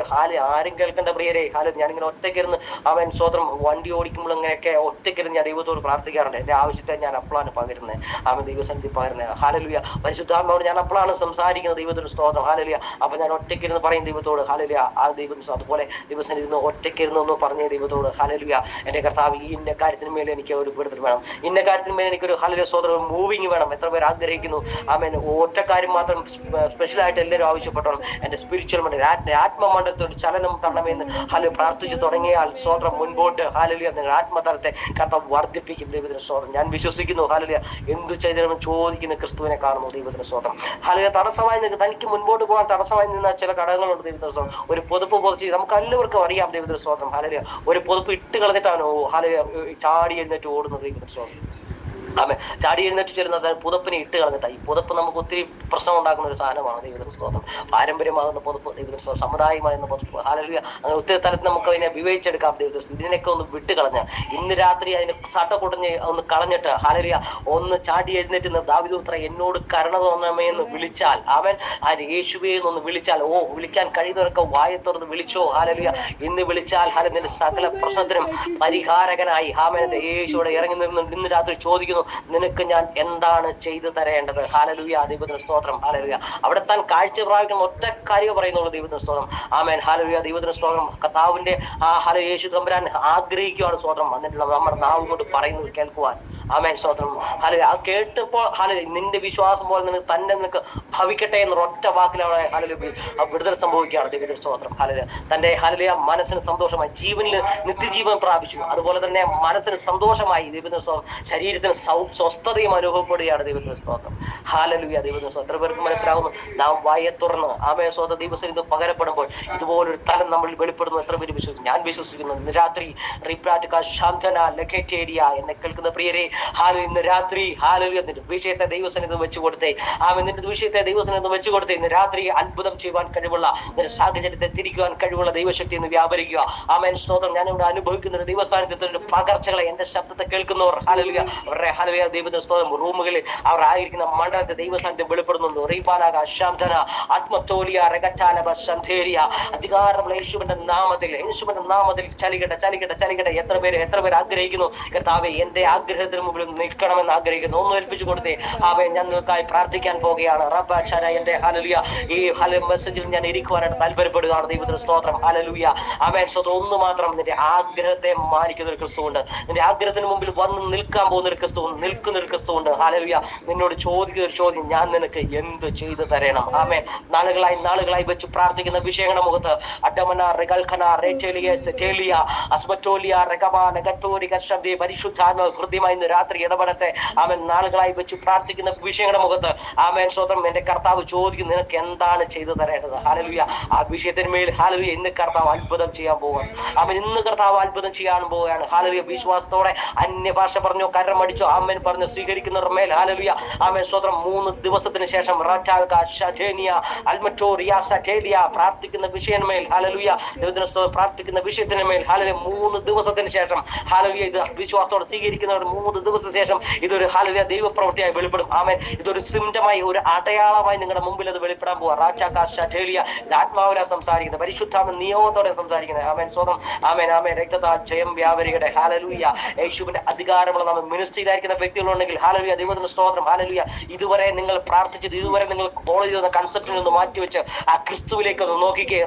ആരും കേൾക്കേണ്ട പ്രിയരെ. ഞാനിങ്ങനെ ഒറ്റയ്ക്കിരുന്ന് ആമേൻ, സ്തോത്രം, വണ്ടി ഓടിക്കുമ്പോൾ ഇങ്ങനെയൊക്കെ ഒറ്റയ്ക്കിരുന്ന് ഞാൻ ദൈവത്തോട് പ്രാർത്ഥിക്കാറുണ്ട്. എന്റെ ആവശ്യത്തെ ഞാൻ അപ്പോഴാണ് പകരുന്നത്. ആമേൻ, ദൈവസന്നിധി പകരുന്നത്. ഹാലലൂയ. പരിശുദ്ധാത്മാവോട് ഞാൻ അപ്പോഴാണ് സംസാരിക്കുന്നത്. ദൈവത്തിന് സ്തോത്രം. ഹാലലൂയ. അപ്പൊ ഞാൻ ഒറ്റയ്ക്കിരുന്ന് പറയും ദൈവത്തോട്, ഹാലലൂയ, ആ ദൈവത്തിന്. അതുപോലെ ദൈവസന്നിധി ഒറ്റയ്ക്കിരുന്ന് ഒന്ന് പറഞ്ഞേ ദൈവത്തോട്, ഹാലലൂയ, എന്റെ കർത്താവ്, ഈ ഇന്ന കാര്യത്തിന് മേലെ എനിക്ക് ഒരു വിടുതൽ വേണം, ഇന്ന കാര്യത്തിന് മേലെ എനിക്കൊരു ഹാലലൂയ സ്തോത്രം മൂവിങ് വേണം. എത്ര പേർ ആഗ്രഹിക്കുന്നു? ആമേൻ. ഒറ്റ കാര്യം മാത്രം സ്പെഷ്യലായിട്ട് എല്ലാവരും ആവശ്യപ്പെട്ടോണം, എന്റെ സ്പിരിച്വൽ മണ്ഡലം, ആത്മമണ്ഡലത്തോട് ചലനം തരണമെന്ന് പ്രാർത്ഥിച്ചു തുടങ്ങിയാൽ സ്തോത്രം മുൻപോട്ട് ഹാലലൂയ നിങ്ങളുടെ ആത്മതലത്തെ കർത്താവ് വർദ്ധിപ്പിക്കും. ദൈവത്തിന് സ്തോത്രം. ഞാൻ വിശ്വസിക്കുന്നു. ഹാലലൂയ. എന്തു ചെയ്തണമെന്ന് ചോദിക്കുന്ന ക്രിസ്തുവിനെ കാണുന്നു. ദൈവത്തിന് സ്തോത്രം. ഹാലലൂയ. തടസ്സമായി തനിക്ക് മുൻപോട്ട് പോകാൻ തടസ്സമായി നിന്ന ചില ഘടകങ്ങളുണ്ട്. ദൈവത്തിന് സ്തോത്രം. ഒരു പൊതുപ്പ് പൊതിച്ച് നമുക്ക് എല്ലാവർക്കും അറിയാം. ദൈവത്തിന് സ്തോത്രം. ഹാലലൂയ. ഒരു പൊതുപ്പ് ഇട്ട് കളഞ്ഞിട്ടാണ് ഹാലലൂയ ചാടി എഴുന്നേറ്റ് ഓടുന്നത്. ദൈവത്തിന് സ്തോത്രം. ആമേൻ. ചാടി എഴുന്നേറ്റ് ചേരുന്നത് പുതപ്പിനെ ഇട്ട് കളഞ്ഞിട്ടായി. പുതപ്പ് നമുക്ക് ഒത്തിരി പ്രശ്നം ഉണ്ടാക്കുന്ന ഒരു സാധനമാണ്. ദൈവത്തിന് സ്തോത്രം. പാരമ്പര്യമാകുന്ന പുതപ്പ്, ദൈവത്തിന് സ്തോത്രം, സമുദായമാകുന്ന പുതപ്പ്, ഹാലലൂയ, അങ്ങനെ ഒത്തിരി തലത്തിൽ നമുക്ക് അതിനെ വിവേചിച്ചെടുക്കാം. ദൈവത്തിന് ഇതിനൊക്കെ ഒന്ന് വിട്ട് കളഞ്ഞാൽ, ഇന്ന് രാത്രി അതിനെ ചട്ടക്കൊടഞ്ഞ് ഒന്ന് കളഞ്ഞിട്ട്, ഹാലലൂയ, ഒന്ന് ചാടി എഴുന്നേറ്റ് ദാവീദുപുത്രാ എന്നോട് കരുണ തോന്നണമേ എന്ന് വിളിച്ചാൽ, അവൻ യേശുവേ എന്നൊന്ന് വിളിച്ചാൽ, വിളിക്കാൻ കഴിയുന്നവരൊക്കെ വായ തുറന്ന് വിളിച്ചോ. ഹാലലൂയ. ഇന്ന് വിളിച്ചാൽ നിന്റെ സകല പ്രശ്നത്തിനും പരിഹാരകനായി ആമേൻ യേശുവിടെ ഇറങ്ങി നിന്നുണ്ട്. ഇന്ന് രാത്രി ചോദിക്കുന്നു, നിനക്ക് ഞാൻ എന്താണ് ചെയ്തു തരേണ്ടത്? ഹാലലൂയ. ദൈവത്തിന് സ്തോത്രം. ഹാലലൂയ. അവിടെ താൻ കാഴ്ച പ്രാപിക്കുന്ന ഒറ്റ കാര്യം പറയുന്നുള്ളൂ. ദൈവത്തിന് സ്തോത്രം. ആമേൻ. ഹാലലൂയ. ദൈവത്തിന് സ്തോത്രം. കർത്താവിന്റെ യേശു തമ്പുരാൻ ആഗ്രഹിക്കുകയാണ് സ്തോത്രം. എന്നിട്ട് നമ്മുടെ നാവ് കൊണ്ട് പറയുന്നത് കേൾക്കുവാൻ. ആമേൻ, സ്തോത്രം. ഹാലലൂയ. ആ കേട്ടപ്പോൾ ഹാലലൂയ നിന്റെ വിശ്വാസം പോലെ നിനക്ക് ഭവിക്കട്ടെ എന്നൊരു ഒറ്റ വാക്കിലാണ് ഹാലലൂയ വിടുതൽ സംഭവിക്കുകയാണ്. ദൈവത്തിന് സ്തോത്രം. ഹാലലൂയ. തന്റെ ഹാലലൂയ മനസ്സിന് സന്തോഷമായി, ജീവനിൽ നിത്യജീവൻ പ്രാപിച്ചു. അതുപോലെ തന്നെ മനസ്സിന് സന്തോഷമായി. ദൈവത്തിന് സ്തോത്രം. ശരീരത്തിന് സ്വസ്ഥതയും അനുഭവപ്പെടുകയാണ്. ദൈവത്തിന് സ്തോത്രം. ഹാലലൂയ. ദൈവത്തിന് സ്തോത്രം. എത്ര പേർക്ക് മനസ്സിലാവുന്നു? നാം വായ തുറന്ന് ആമേൻ സ്തോത്രം ദൈവസന്നിധിയിൽ പകരപ്പെടുമ്പോൾ ഇതുപോലൊരു തലം നമ്മൾ വെളിപ്പെടുന്നു. എത്ര പേര് വിശ്വസിക്കുന്നു? ഞാൻ വിശ്വസിക്കുന്നു. ഇന്ന് രാത്രി എന്നെ കേൾക്കുന്ന പ്രിയരെ, ഇന്ന് രാത്രി ഹാലലൂയ നിന്റെ വിഷയത്തെ ദൈവസന്നിധിയിൽ വെച്ചു കൊടുത്തേ. നിന്റെ വിഷയത്തെ ദൈവസന്നിധിയിൽ വെച്ചു കൊടുത്തേ. ഇന്ന് രാത്രി അത്ഭുതം ചെയ്യുവാൻ കഴിവുള്ള, നിന്റെ സാഹചര്യത്തെ തിരിക്കുവാൻ കഴിവുള്ള ദൈവശക്തി എന്ന് വ്യാപരിക്കുക. ആമേൻ, സ്തോത്രം. ഞാൻ ഇവിടെ അനുഭവിക്കുന്ന ഒരു ദൈവസാന്നിധ്യത്തിന്റെ പകർച്ചകളെ, എന്റെ ശബ്ദത്തെ കേൾക്കുന്നവർ ഹാലലൂയ, അവരുടെ ഹാലലൂയ ദൈവത്തിന്റെ സ്തോത്രം റൂമുകളിൽ അവർ ആയിരിക്കുന്ന മണ്ഡലത്തെ ദൈവസാന്നിധ്യം വെളിപ്പെടുന്നുണ്ട്. അധികാരമുള്ള യേശുവിന്റെ നാമത്തിൽ ചലിക്കട്ടെ. എത്ര പേര് ആഗ്രഹിക്കുന്നു? കർത്താവേ, എന്റെ ആഗ്രഹത്തിന് മുമ്പിൽ നിൽക്കണമെന്ന് ആഗ്രഹിക്കുന്നു. ഒന്ന് ഏൽപ്പിച്ചു കൊടുത്തേ. ഞാൻ നിങ്ങൾക്കായി പ്രാർത്ഥിക്കാൻ പോകുകയാണ്. എന്റെ ഹാലലൂയ ഈ മെസ്സേജിൽ ഞാൻ ഇരിക്കുവാനായിട്ട് താല്പര്യപ്പെടുകയാണ്. ദൈവത്തിന് സ്തോത്രം. ഹാലലൂയ. ആമേൻ, സ്തോത്രം. ഒന്ന് മാത്രം നിന്റെ ആഗ്രഹത്തെ മാനിക്കുന്ന ഒരു ക്രിസ്തുവുണ്ട്. നിന്റെ ആഗ്രഹത്തിന് മുമ്പിൽ വന്ന് നിൽക്കാൻ പോകുന്ന ഒരു ക്രിസ്തുവുണ്ട്. നിൽക്കുന്ന ഒരു ക്രിസ്തുവുണ്ട്. ഹല്ലേലൂയ. നിന്നോട് ചോദിക്കുന്ന ഒരു ചോദ്യം, ഞാൻ നിനക്ക് എന്ത് ചെയ്തു തരണം? ആമേൻ. നാളുകളായി വെച്ച് പ്രാർത്ഥിക്കുന്ന വിഷയങ്ങളുടെ മുഖത്ത് അഡമന റെഗൽഖന റേറ്റേലിയ സെറ്റേലിയ അസ്മറ്റോലിയ റെഗമാ നെഗറ്റോരിക ശബ്ദി പരിശുദ്ധാത്മ ഹൃദ്യമായി ഇന്ന് രാത്രി ഇടപെടട്ടെ. ആമേൻ. നാളുകളായി വെച്ച് പ്രാർത്ഥിക്കുന്ന വിഷയങ്ങളുടെ മുഖത്ത് ആമേൻ സ്വതം എന്റെ കർത്താവ് ചോദിക്കും, നിനക്ക് എന്താണ് ചെയ്തു തരേണ്ടത്? ഹല്ലേലൂയ. ആ വിഷയത്തിന്മേൽ ഹല്ലേലൂയ ഇന്ന് കർത്താവ് അത്ഭുതം ചെയ്യാൻ പോവുകയാണ്. ആമേൻ. ഇന്ന് കർത്താവ് അത്ഭുതം ചെയ്യാൻ പോവുകയാണ്. ഹല്ലേലൂയ. വിശ്വാസത്തോടെ അന്യഭാഷ പറഞ്ഞോ, കരം അടിച്ചോ, ആമേൻ പറഞ്ഞു സ്വീകരിക്കുന്നവരുടെ മേൽ ഹല്ലേലൂയ ആമേൻ സ്വതം 3 ദിവസത്തിന് ശേഷം പ്രാർത്ഥിക്കുന്ന വിഷയത്തിന്മേൽ ഹല്ലേലൂയ പ്രാർത്ഥിക്കുന്ന വിഷയത്തിന്മേൽ ഹല്ലേലൂയ 3 ദിവസത്തിന് ശേഷം ഹല്ലേലൂയ ഇത് വിശ്വാസത്തോടെ സ്വീകരിക്കുന്നവർ 3 ദിവസത്തിന് ശേഷം ഇതൊരു ഹല്ലേലൂയ ദൈവപ്രവൃത്തിയായി വെളിപ്പെടും. ആമേൻ. ഇതൊരു സിംറ്റമായി, ഒരു അടയാളമായി നിങ്ങളുടെ മുമ്പിൽ അത് വെളിപ്പെടാൻ പോവാ. ആത്മാവിനെ സംസാരിക്കുന്നത്, പരിശുദ്ധാത്മ നിയോഗത്തോടെ സംസാരിക്കുന്നത്. ആമേൻ സ്വതം ആമേൻ ആമേൻ. രക്തത്താൽ ജയം വ്യാപരികട്ടെ. ഹല്ലേലൂയ. യേശുവിന്റെ അധികാരമുള്ള നമ്മൾ മിനിസ്ട്രിയിലായിരിക്കുന്ന വ്യക്തികളുണ്ടെങ്കിൽ ഹല്ലേലൂയ ദൈവത്തിന് സ്തോത്രം. ഹല്ലേലൂയ. ഇതുവരെ നിങ്ങൾ പ്രാർത്ഥിച്ചത്, ഇതുവരെ നിങ്ങൾ ഫോളോ ചെയ്ത കൺസെപ്റ്റിൽ നിന്ന് മാറ്റിവെച്ച് ആ ക്രിസ്തുവിലേക്ക് ഒന്ന് നോക്കിക്കേ.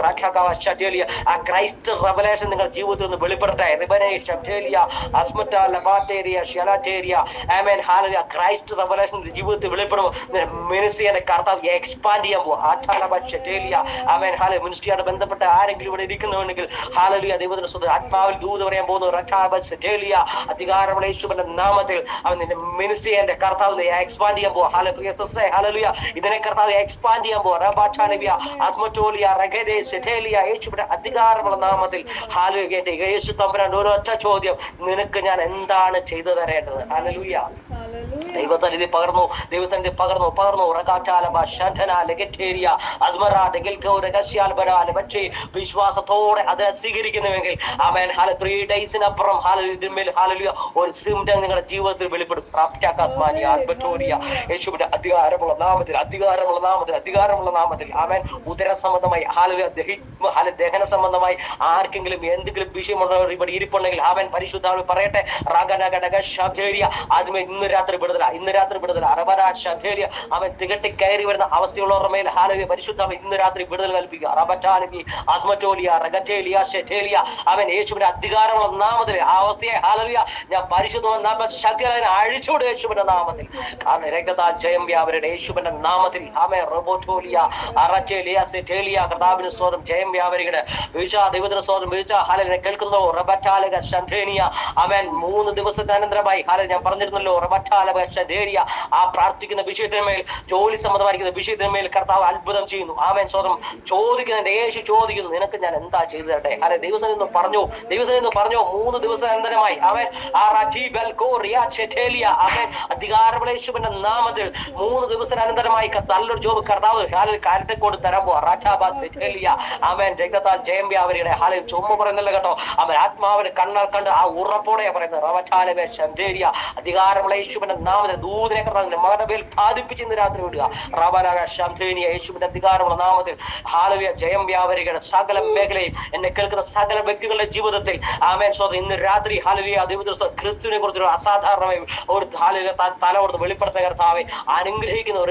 ആ ക്രൈസ്റ്റ് റെവലേഷൻ നിങ്ങളുടെ ജീവിതത്തിൽ നിന്ന് വെളിപ്പെടട്ടെ. ക്രൈസ്റ്റ് റെവലേഷൻ ജീവിതത്തിൽ വെളിപ്പെടുമ്പോൾ മിനിസ്ട്രിയുടെ കർത്താവ് എക്സ്പാൻഡ് ചെയ്യാൻ പോകും. മിനിസ്ട്രിയോട് ബന്ധപ്പെട്ട ആരെങ്കിലും ഇവിടെ ഇരിക്കുന്നുണ്ടെങ്കിൽ ഹല്ലേലൂയ ദൈവത്തിന്റെ സ്വന്തം ആത്മാവിൽ ദൂത് പറയാൻ പോകുന്നു. അധികാരമുള്ള യേശുവിന്റെ നാമത്തിൽ അവൻ നിന്റെ മിനിസ്ട്രിയുടെ കർത്താവ് എക്സ്പാൻഡ് ചെയ്യാൻ പോകും. ഹല്ലേലൂയ. ഇതിനെ കർത്താവ് എക്സ്പാൻഡ് ചെയ്യാൻ പോകും. യേശുവിന്റെ അധികാരമുള്ള നാമത്തിൽ ഹല്ലേലൂയ. യേശു തമ്പുരാൻ ഒരൊറ്റ ചോദ്യം, നിനക്ക് ഞാൻ എന്താണ് ചെയ്തു തരേണ്ടത്? ഹല്ലേലൂയ. ദൈവസന്നിധി പകർന്നു. വിശ്വാസത്തോടെ അതിനെ സ്വീകരിക്കുന്നുവെങ്കിൽ ആമേൻ 3 ഡേയ്സിനപ്പുറം ഇതിന്മേൽ ഹല്ലേലൂയ ഒരു സിംറ്റം നിങ്ങളുടെ ജീവിതത്തിൽ വെളിപ്പെടും. യേശുവിന്റെ അധികാരമുള്ള നാമത്തിൽ ആമേൻ. ഉദര സംബന്ധമായി ഹല്ലേലൂയ ദഹന സംബന്ധമായി ആർക്കെങ്കിലും എന്തെങ്കിലും വിഷയമുള്ളവർ ഇവിടെ ഇരിപ്പുണ്ടെങ്കിൽ ആമേൻ പരിശുദ്ധാത്മാവ് പറയട്ടെ. ആദ്യമേ ഇന്ന് രാത്രി വിടുതല അവൻ തികട്ടി കയറി വരുന്ന അവസ്ഥയുള്ളവരുടെ മേൽ ഹല്ലേലൂയ പരിശുദ്ധാത്മാവ് ഇന്ന് രാത്രി വിടുതൽ കൽപ്പിക്കുക. അവൻ യേശുവിന്റെ അധികാരമുള്ള നാമത്തിൽ ആ അവസ്ഥയെ ഹല്ലേലൂയ ഞാൻ പരിശുദ്ധ ശക്തിയാൽ അതിനെ അഴിച്ചുവിടുക യേശുവിന്റെ നാമത്തിൽ. കാരണം രക്തത്താൽ ജയം വ്യാപരുടെ യേശുവിന്റെ നാമത്തിൽ ആമേൻ. കർത്താവിന് സ്തോത്രം. ജയം വ്യാപരികയുടെ ദൈവത്തിന് സ്തോത്രം. ഹല്ലേലൂയ കേൾക്കുന്നു. ആമേൻ. 3 ദിവസത്തിനന്തരമായി ഹല്ലേലൂയ ഞാൻ പറഞ്ഞിരുന്നല്ലോ. ആ പ്രാർത്ഥിക്കുന്ന വിഷയത്തിന്മേൽ, ജോലി സംബന്ധമായിരിക്കുന്ന വിഷയത്തിന്മേൽ കർത്താവ് അത്ഭുതം ചെയ്യുന്നു. ആമേൻ സ്വതം. ചോദിക്കുന്നുണ്ട്, യേശു ചോദിക്കുന്നു, നിനക്ക് ഞാൻ എന്താ ചെയ്തു തരട്ടെ? അല്ലെ ദൈവസന്നിധി നിന്ന് പറഞ്ഞു 3 ദിവസാനന്തരമായി ആമേൻ. അധികാരമുള്ള യേശുവിന്റെ നാമത്തിൽ 3 ദിവസാനന്തരമായി നല്ലൊരു ജോബ് കർത്താവ് കാര്യത്തെ കൊണ്ട് തരാൻ പോവാ. ആമേൻ. രക്തത്താൽ ജയം വ്യാപരിയുടെ ഹാലയിൽ ചുമ പറയുന്നില്ല കേട്ടോ. അവൻ ആത്മാവിന് കണ്ണാൽ കണ്ട് ആ ഉറപ്പോടെയാ പറയുന്നത്. അധികാരമുള്ള യേശുവിന്റെ നാമത്തിൽ ദൂതനെ കർത്താവിന്റെ മകന്റെ മേൽ ബാധിപ്പിച്ച് ഇന്ന് രാത്രി വിടുക. യേശുവിന്റെ അധികാരമുള്ള നാമത്തിൽ ഹല്ലേലൂയ ജയം വ്യാപരികയുടെ സകല മേഖലയും എന്നെ കേൾക്കുന്ന സകല വ്യക്തികളുടെ ജീവിതത്തിൽ ആമേൻ സ്വതം ഇന്ന് രാത്രി ഹല്ലേലൂയ ദൈവത്തിന്റെ ക്രിസ്തുവിനെ കുറിച്ചൊരു അസാധാരണമായി ഒരു തലവോർന്ന് വെളിപ്പെടുത്ത കർത്താവെ അനുഗ്രഹിക്കുന്നു.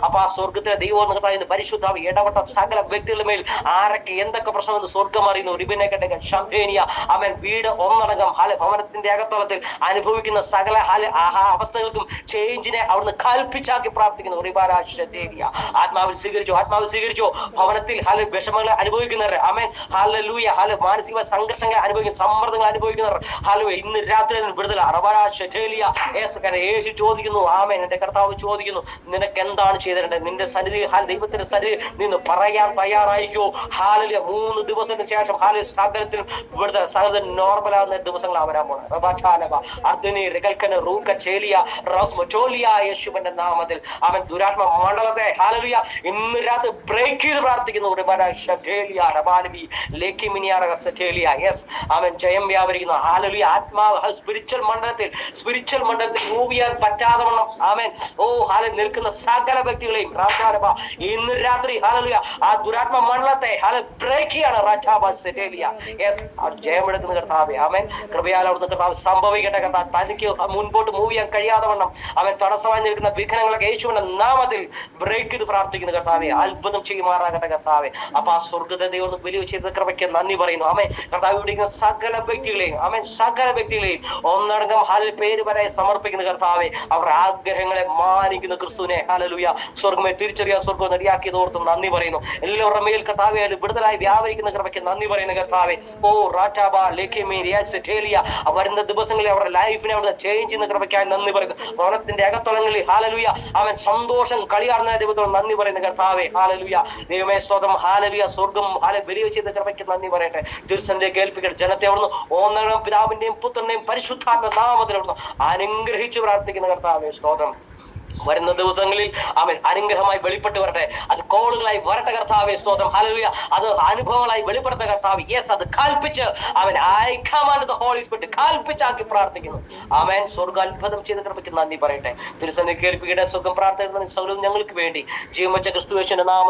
അപ്പൊ ആ സ്വർഗത്തിലെ ദൈവം പരിശുദ്ധാവ് ഇടപെട്ട സകല വ്യക്തികളുടെ മേൽ ആരൊക്കെ എന്തൊക്കെ പ്രശ്നം സ്വർഗം അറിയുന്നു. അവൻ വീട് ഒന്നടങ്കം ഭവനത്തിന്റെ അകത്തളത്തിൽ അനുഭവിക്കുന്ന സകല അവസ്ഥകൾക്കും ചേഞ്ചിനെ അവിടുന്ന് കൽപ്പിച്ചാക്കി പ്രാർത്ഥിക്കുന്നു. ആത്മാവിൽ സ്വീകരിച്ചു. ഭവനത്തിൽ വിഷമങ്ങളെ അനുഭവിക്കുന്നവർ ആമേൻ ഹല്ലേലൂയ മാനസിക സംഘർഷങ്ങളെ അനുഭവിക്കുന്ന, സമ്മർദ്ദങ്ങൾ അനുഭവിക്കുന്നവർ ഹല്ലേലൂയ ഇന്ന് രാത്രി വിടുതൽ. യേശു ചോദിക്കുന്നു, ആമേൻ എന്റെ കർത്താവ് ചോദിക്കുന്നു, നിനക്ക് എന്താണ് ചെയ്തിട്ടുണ്ടത്? നിന്റെ സന്നിധി ദൈവത്തിന്റെ സന്നിധി നിന്ന് പറയാൻ തയ്യാറായിക്കോ? ഹല്ലേലൂയ 3 ദിവസത്തിന് ശേഷം സകലത്തിൽ വിടുതൽ, സകലത്തിൽ നോർമലാകുന്ന ദിവസങ്ങൾ വരാൻ പോണ്. യേശുവിന്റെ നാമത്തിൽ അവൻ ദുരാത്മ മണ്ഡലത്തെ ഹല്ലേലൂയ ഇന്ന് രാത്രി ബ്രേക്ക് ചെയ്ത് പ്രാർത്ഥിക്കുന്നു. അവൻ ജയം വ്യാപരിക്കുന്നു. ഹല്ലേലൂയ ആത്മാവ് സ്പിരിച്വൽ മണ്ഡലത്തിൽ മൂവ് ചെയ്യാൻ പറ്റാതെ വണ്ണം ആമേൻ നിൽക്കുന്ന സകല വ്യക്തികളെയും ഇന്ന് രാത്രി ഹല്ലേലൂയ ആ ദുരാത്മ മണ്ഡലത്തെ ബ്രേക്ക് ചെയ്യാണ്. ജയമെടുക്കുന്ന കർത്താവേ ആമേൻ. കൃപയാൽ അവിടുന്ന് കർത്താവ് സംഭവിക്കട്ടെ. കർത്താവ് തനിക്ക് മുൻപോട്ട് മൂവ് ചെയ്യാൻ കഴിയാതെ വണ്ണം അവൻ തടസ്സമായി നിൽക്കുന്ന വിഘ്നങ്ങളൊക്കെ യേശുവിന്റെ നാമത്തിൽ ബ്രേക്ക് ചെയ്ത് പ്രാർത്ഥിക്കുന്ന കർത്താവെ അത്ഭുതം ചെയ്യുമാറാകട്ടെ കർത്താവെ. അപ്പൊ ആ സ്വർഗത്തെ ദൈവം വലിയ ചെയ്ത കൃപയ്ക്ക് നന്ദി പറയുന്നു. ആമേൻ. കർത്താവ് ഇരിക്കുന്ന സകല വ്യക്തികളെയും ആമേൻ, സകല വ്യക്തികളെയും ഒന്നടങ്കം പേര് വരെ സമർപ്പിക്കുന്ന കർത്താവെ, അവരുടെ ആഗ്രഹങ്ങളെ മാനിക്കുന്ന ക്രിസ്തുവിനെ ഹല്ലേലൂയ സ്വർഗ്ഗമേ തിരിച്ചറിയാൻ സ്വർഗ്ഗം നടിയാക്കിയത് ഓർത്ത് നന്ദി പറയുന്നു. എല്ലാവരുടെ മേൽ കർത്താവെ വിടുതലായി വ്യാപരിക്കുന്ന കൃപയ്ക്ക് നന്ദി പറയുന്ന കർത്താവെ. ഓ റാറ്റാബ ലേഖ്യമേ റിയാസെറ്റേലിയ വരുന്ന ദിവസങ്ങളിൽ അവരുടെ ലൈഫിനെ അവിടെ ചേഞ്ച് ചെയ്യുന്ന കൃപയ്ക്കായി നന്ദി പറയുന്നു. ഭവനത്തിന്റെ അകത്തളങ്ങളിൽ ഹല്ലേലൂയ അവൻ സന്തോഷം കളിയാടുന്ന ദൈവത്തോട് നന്ദി പറയുന്ന കർത്താവെ. ഹല്ലേലൂയ ദൈവമേ സ്തോത്രം. ഹല്ലേലൂയ സ്വർഗ്ഗം ബലി ചെയ്ത കൃപയ്ക്ക് നന്ദി പറയട്ടെ. തിരുസന്നിധിയെ കേൾപ്പിക്കട്ടെ. ജനത്തെ അവിടുന്ന് ഓന്നണം പിതാവിന്റെയും പുത്രന്റെയും പരിശുദ്ധാത്മ നാമത്തിൽ അവിടുന്ന് അനുഗ്രഹിച്ച് പ്രാർത്ഥിക്കുന്ന കർത്താവെ സ്തോത്രം. വരുന്ന ദിവസങ്ങളിൽ അവൻ അനുഗ്രഹമായി വെളിപ്പെട്ട് വരട്ടെ. അത് കോളുകളായി വരട്ടെ കർത്താവെ സ്തോത്രം. ഹല്ലേലൂയ അത് അനുഭവങ്ങളായി വെളിപ്പെടുത്ത കർത്താവ്. യെസ് അത് കൽപ്പിച്ച് അവൻ ഐ ഹോളി സ്പിരിറ്റ് കൽപ്പിച്ചാക്കി പ്രാർത്ഥിക്കുന്നു. ആമേൻ. സ്വർഗ്ഗ അത്ഭുതം ചെയ്ത കൃപയ്ക്ക് നന്ദി പറയട്ടെ. തിരുസന്നിധി കേൾപ്പിക്കട്ടെ. സ്വർഗ്ഗം പ്രാർത്ഥന സൗകര്യം ഞങ്ങൾക്ക് വേണ്ടി ജീവൻ വെച്ച ക്രിസ്തുയേശുവിന്റെ നാമം